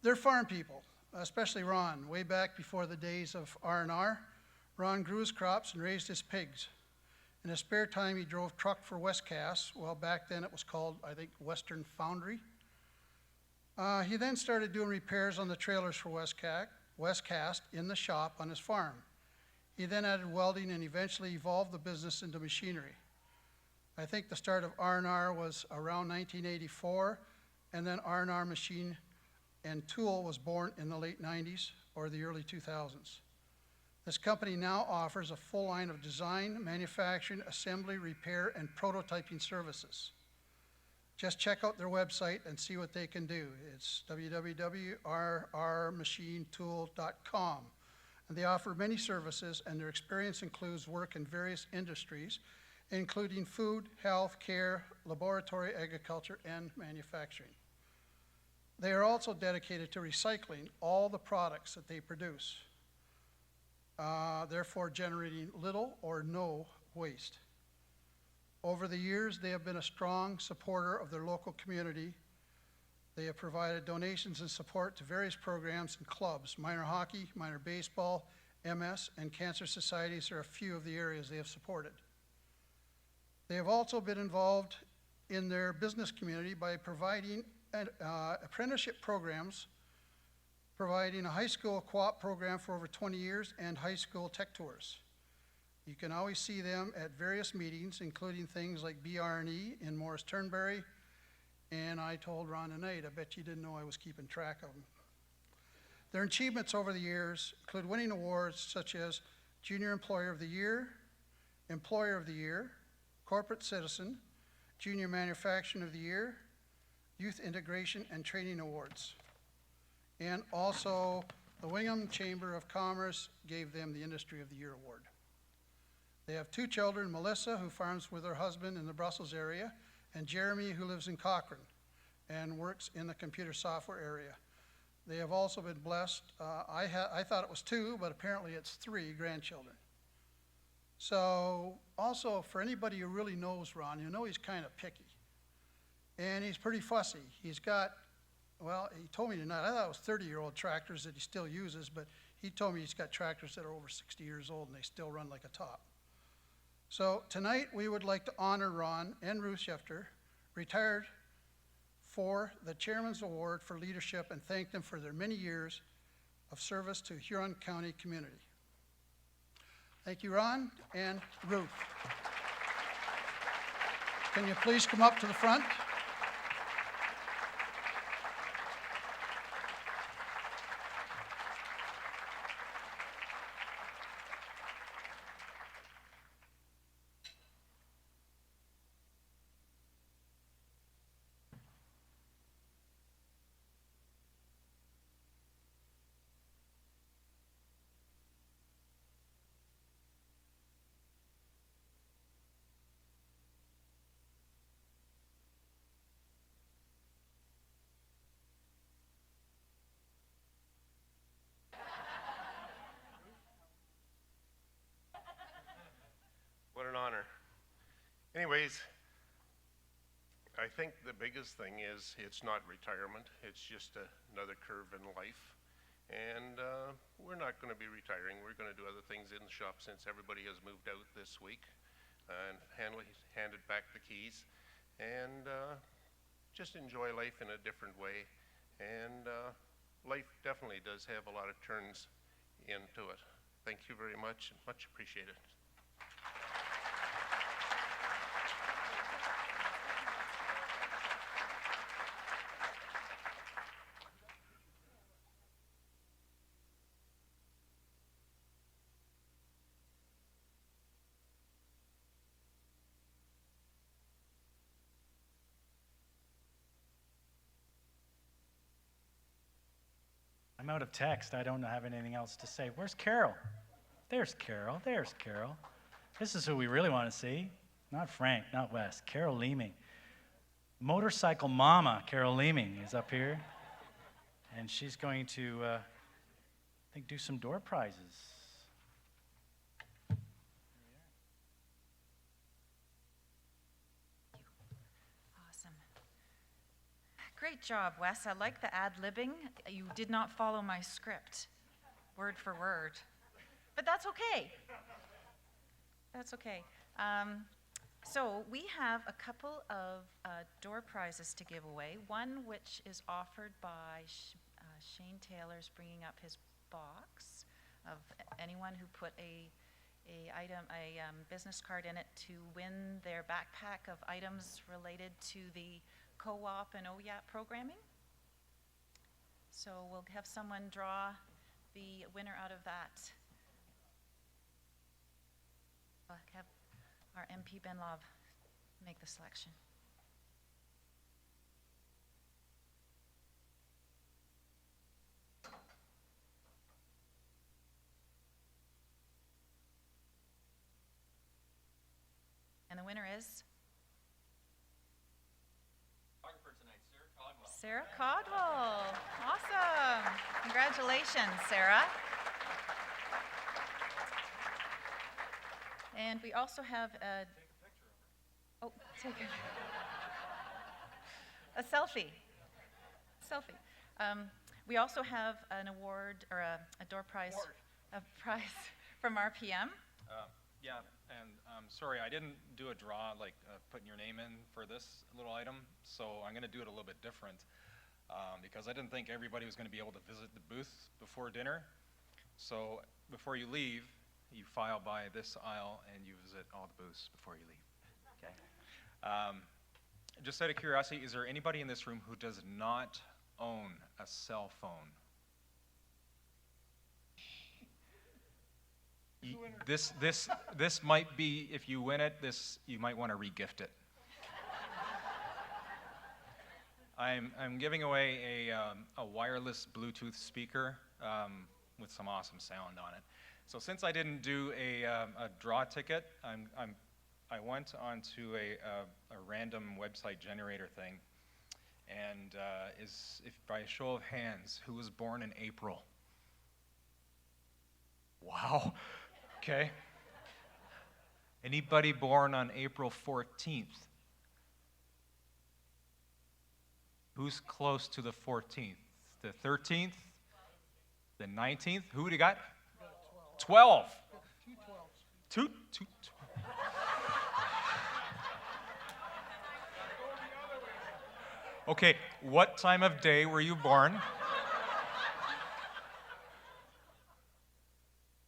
S8: they're farm people, especially Ron. Way back before the days of R&R, Ron grew his crops and raised his pigs. In his spare time, he drove truck for Westcast. Well, back then it was called, I think, Western Foundry. He then started doing repairs on the trailers for Westcast in the shop on his farm. He then added welding and eventually evolved the business into machinery. I think the start of R&R was around 1984, and then R&R Machine and Tool was born in the late 90s or the early 2000s. This company now offers a full line of design, manufacturing, assembly, repair, and prototyping services. Just check out their website and see what they can do. It's www.rrmachinetool.com. And they offer many services, and their experience includes work in various industries, including food, health, care, laboratory, agriculture, and manufacturing. They are also dedicated to recycling all the products that they produce, therefore generating little or no waste. Over the years, they have been a strong supporter of their local community. They have provided donations and support to various programs and clubs. Minor hockey, minor baseball, MS, and cancer societies are a few of the areas they have supported. They have also been involved in their business community by providing apprenticeship programs, providing a high school co-op program for over 20 years, and high school tech tours. You can always see them at various meetings, including things like BR&E in Morris Turnberry. And I told Ron tonight, I bet you didn't know I was keeping track of them. Their achievements over the years include winning awards such as Junior Employer of the Year, Employer of the Year, Corporate Citizen, Junior Manufacturing of the Year, Youth Integration and Training Awards. And also, the Wingham Chamber of Commerce gave them the Industry of the Year Award. They have two children, Melissa, who farms with her husband in the Brussels area, and Jeremy, who lives in Cochrane and works in the computer software area. They have also been blessed. I thought it was 2, but apparently it's 3 grandchildren. So also, for anybody who really knows Ron, you know he's kind of picky. And he's pretty fussy. He's got, well, he told me tonight, I thought it was 30-year-old tractors that he still uses, but he told me he's got tractors that are over 60 years old and they still run like a top. So tonight we would like to honor Ron and Ruth Schefter, retired, for the Chairman's Award for Leadership, and thank them for their many years of service to Huron County community. Thank you, Ron and Ruth. Can you please come up to the front?
S21: anyways, I think the biggest thing is it's not retirement. It's just another curve in life. And we're not going to be retiring. We're going to do other things in the shop since everybody has moved out this week and handed back the keys. And just enjoy life in a different way. And life definitely does have a lot of turns into it. Thank you very much, and much appreciated.
S1: I'm out of text. I don't have anything else to say. Where's Carol? There's Carol. There's Carol. This is who we really want to see. Not Frank, not Wes. Carol Leeming. Motorcycle Mama Carol Leeming is up here. And she's going to, I think, do some door prizes.
S22: Awesome. Great job, Wes. I like the ad-libbing. You did not follow my script, word for word. But that's okay. That's okay. So we have a couple of door prizes to give away. One which is offered by Shane Taylor's bringing up his box of anyone who put a business card in it to win their backpack of items related to the co-op and OYAP programming. So we'll have someone draw the winner out of that. I'll have our MP Ben Love make the selection. And the winner is? Sarah Caldwell. Awesome. Congratulations, Sarah. And we also have a selfie. We also have an award or a door prize, a prize from RPM.
S23: Yeah, and sorry, I didn't do a draw like putting your name in for this little item, so I'm going to do it a little bit different because I didn't think everybody was going to be able to visit the booth before dinner. So before you leave, you file by this aisle and you visit all the booths before you leave. Okay. Just out of curiosity, is there anybody in this room who does not own a cell phone? This might be, if you win it, you might want to re-gift it. I'm giving away a wireless Bluetooth speaker with some awesome sound on it. So since I didn't do a draw ticket, I went onto a random website generator thing, and if by a show of hands, who was born in April? Wow. Okay. Anybody born on April 14th? Who's close to the 14th? The 13th? The 19th? Who would you got? 12. Two. Okay, what time of day were you born?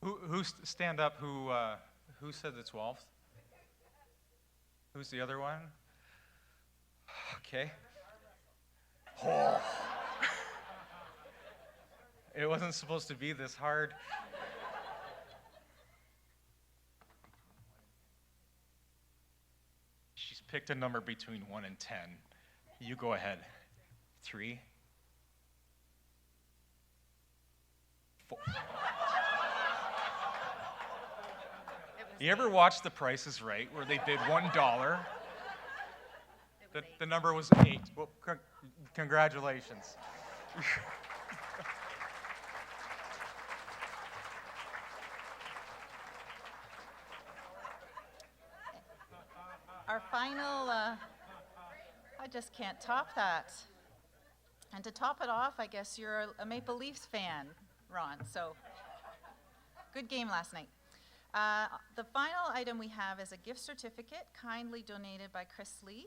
S23: Who stand up? Who said the 12th? Who's the other one? Okay. Oh. It wasn't supposed to be this hard. She's picked a number between 1 and 10. You go ahead. 3. 4. You ever watch The Price is Right, where they bid $1? The number was 8. Well, congratulations.
S22: Our final, I just can't top that. And to top it off, I guess you're a Maple Leafs fan, Ron, so good game last night. The final item we have is a gift certificate kindly donated by Chris Lee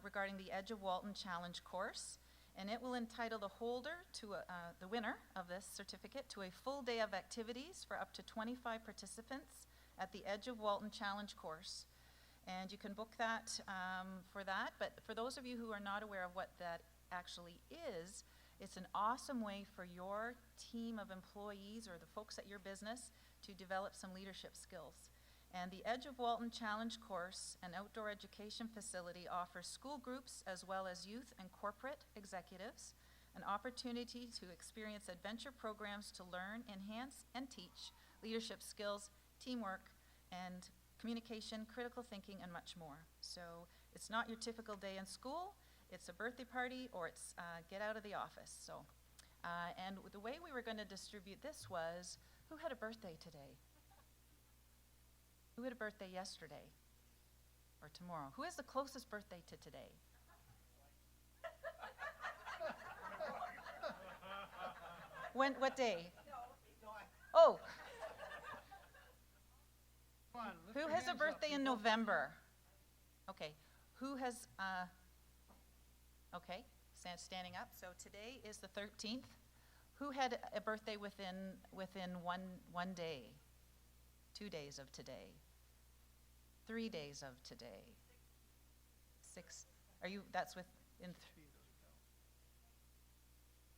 S22: regarding the Edge of Walton Challenge course. And it will entitle the holder to the winner of this certificate to a full day of activities for up to 25 participants at the Edge of Walton Challenge course. And you can book that for that. But for those of you who are not aware of what that actually is, it's an awesome way for your team of employees or the folks at your business to develop some leadership skills. And the Edge of Walton Challenge course, an outdoor education facility, offers school groups as well as youth and corporate executives an opportunity to experience adventure programs to learn, enhance, and teach leadership skills, teamwork, and communication, critical thinking, and much more. So it's not your typical day in school, it's a birthday party, or it's get out of the office. So, and the way we were going to distribute this was, who had a birthday today? Who had a birthday yesterday or tomorrow? Who has the closest birthday to today? What day? Oh. Who has a birthday in November? Okay. Who has, okay, standing up. So today is the 13th. Who had a birthday within one day? 2 days of today? 3 days of today? 6? That's within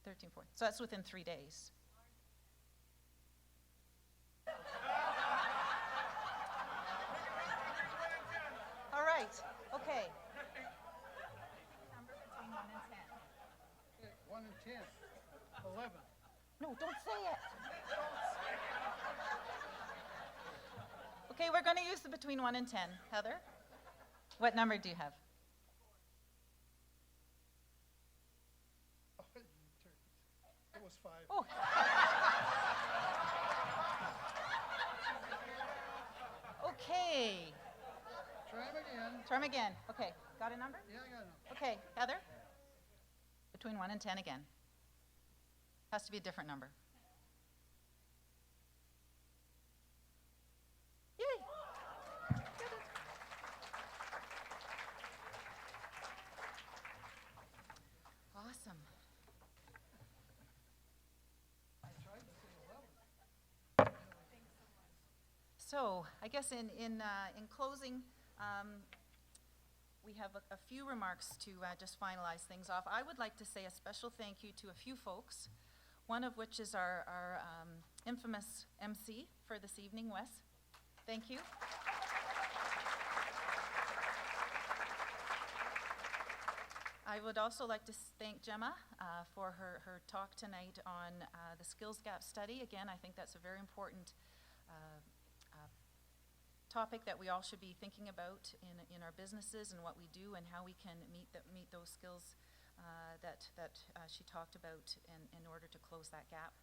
S22: 13, 14. So that's within 3 days. All right, okay. Number between 1 and 10.
S8: Okay, 1 and 10. 11.
S22: No, don't say it. Okay, we're going to use the between 1 and 10. Heather, what number do you have?
S8: It was 5.
S22: Oh. Okay.
S8: Try him again.
S22: Try 'em again. Okay, got a number?
S8: Yeah, I got a number.
S22: Okay, Heather? Between 1 and 10 again. Has to be a different number. Yay! Awesome. So, I guess in closing, we have a few remarks to just finalize things off. I would like to say a special thank you to a few folks, one of which is our infamous MC for this evening, Wes. Thank you. I would also like to thank Gemma for her talk tonight on the skills gap study. Again, I think that's a very important topic that we all should be thinking about in our businesses and what we do and how we can meet those skills that she talked about in order to close that gap.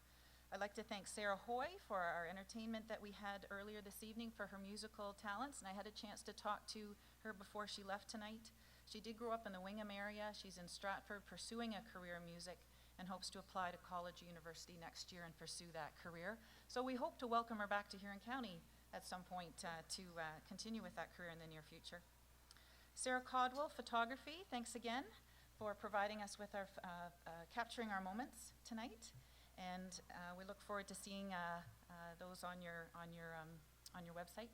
S22: I'd like to thank Sarah Hoy for our entertainment that we had earlier this evening, for her musical talents, and I had a chance to talk to her before she left tonight. She did grow up in the Wingham area. She's in Stratford pursuing a career in music and hopes to apply to college or university next year and pursue that career. So we hope to welcome her back to Huron County at some point to continue with that career in the near future. Sarah Caldwell, photography, thanks again for providing us with our capturing our moments tonight, and we look forward to seeing those on your website.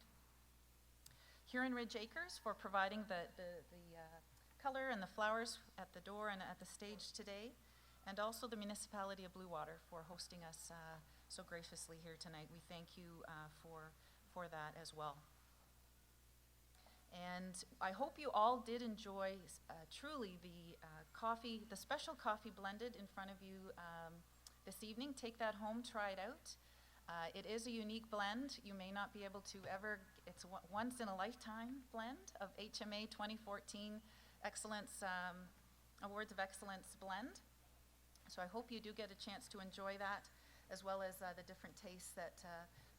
S22: Huron Ridge Acres for providing the color and the flowers at the door and at the stage today, and also the Municipality of Blue Water for hosting us so graciously here tonight. We thank you for that as well. And I hope you all did enjoy truly the special coffee blended in front of you this evening. Take that home, try it out. It is a unique blend. You may not be able to it's a once in a lifetime blend of HMA 2014 Excellence, Awards of Excellence blend. So I hope you do get a chance to enjoy that, as well as the different tastes that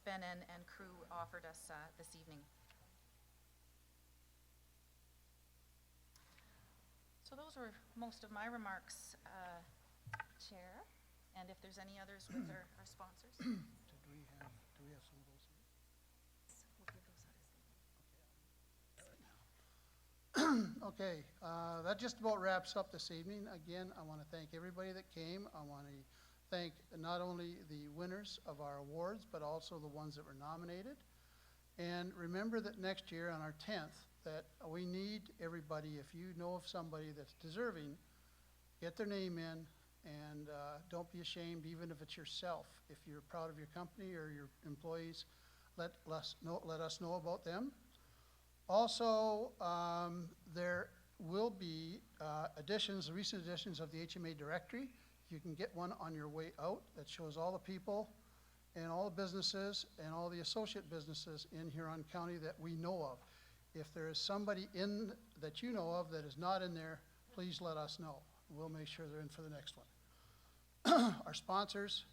S22: Ben and crew offered us this evening. those were most of my remarks, Chair. And if there's any others with our sponsors.
S8: Do we have some of those here?
S22: We'll give those out as
S8: Okay, that just about wraps up this evening. Again, I want to thank everybody that came. I want to thank not only the winners of our awards, but also the ones that were nominated. And remember that next year on our 10th, that we need everybody, if you know of somebody that's deserving, get their name in, and don't be ashamed, even if it's yourself. If you're proud of your company or your employees, let us know about them. Also, there will be recent additions of the HMA directory. You can get one on your way out that shows all the people and all the businesses and all the associate businesses in Huron County that we know of. If there is somebody in that you know of that is not in there, please let us know. We'll make sure they're in for the next one. Our sponsors,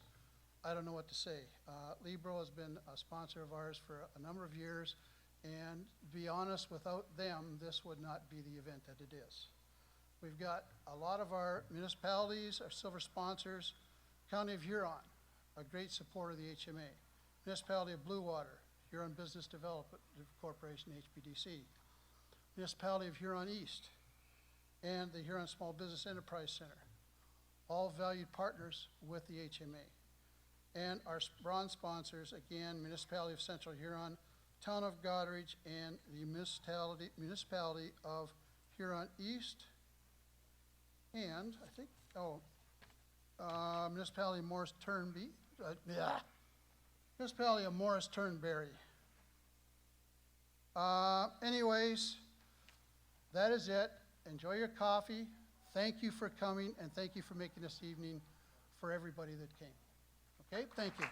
S8: I don't know what to say. Libro has been a sponsor of ours for a number of years, and to be honest, without them, this would not be the event that it is. We've got a lot of our municipalities, our silver sponsors. County of Huron, a great supporter of the HMA. Municipality of Blue Water, Huron Business Development Corporation, HBDC. Municipality of Huron East, and the Huron Small Business Enterprise Center, all valued partners with the HMA. And our bronze sponsors, again, Municipality of Central Huron, Town of Goderich, and the Municipality of Huron East, and I think, Municipality of Morris Turnberry. Municipality of Morris Turnberry. Anyways, that is it. Enjoy your coffee. Thank you for coming, and thank you for making this evening for everybody that came. Okay, thank you.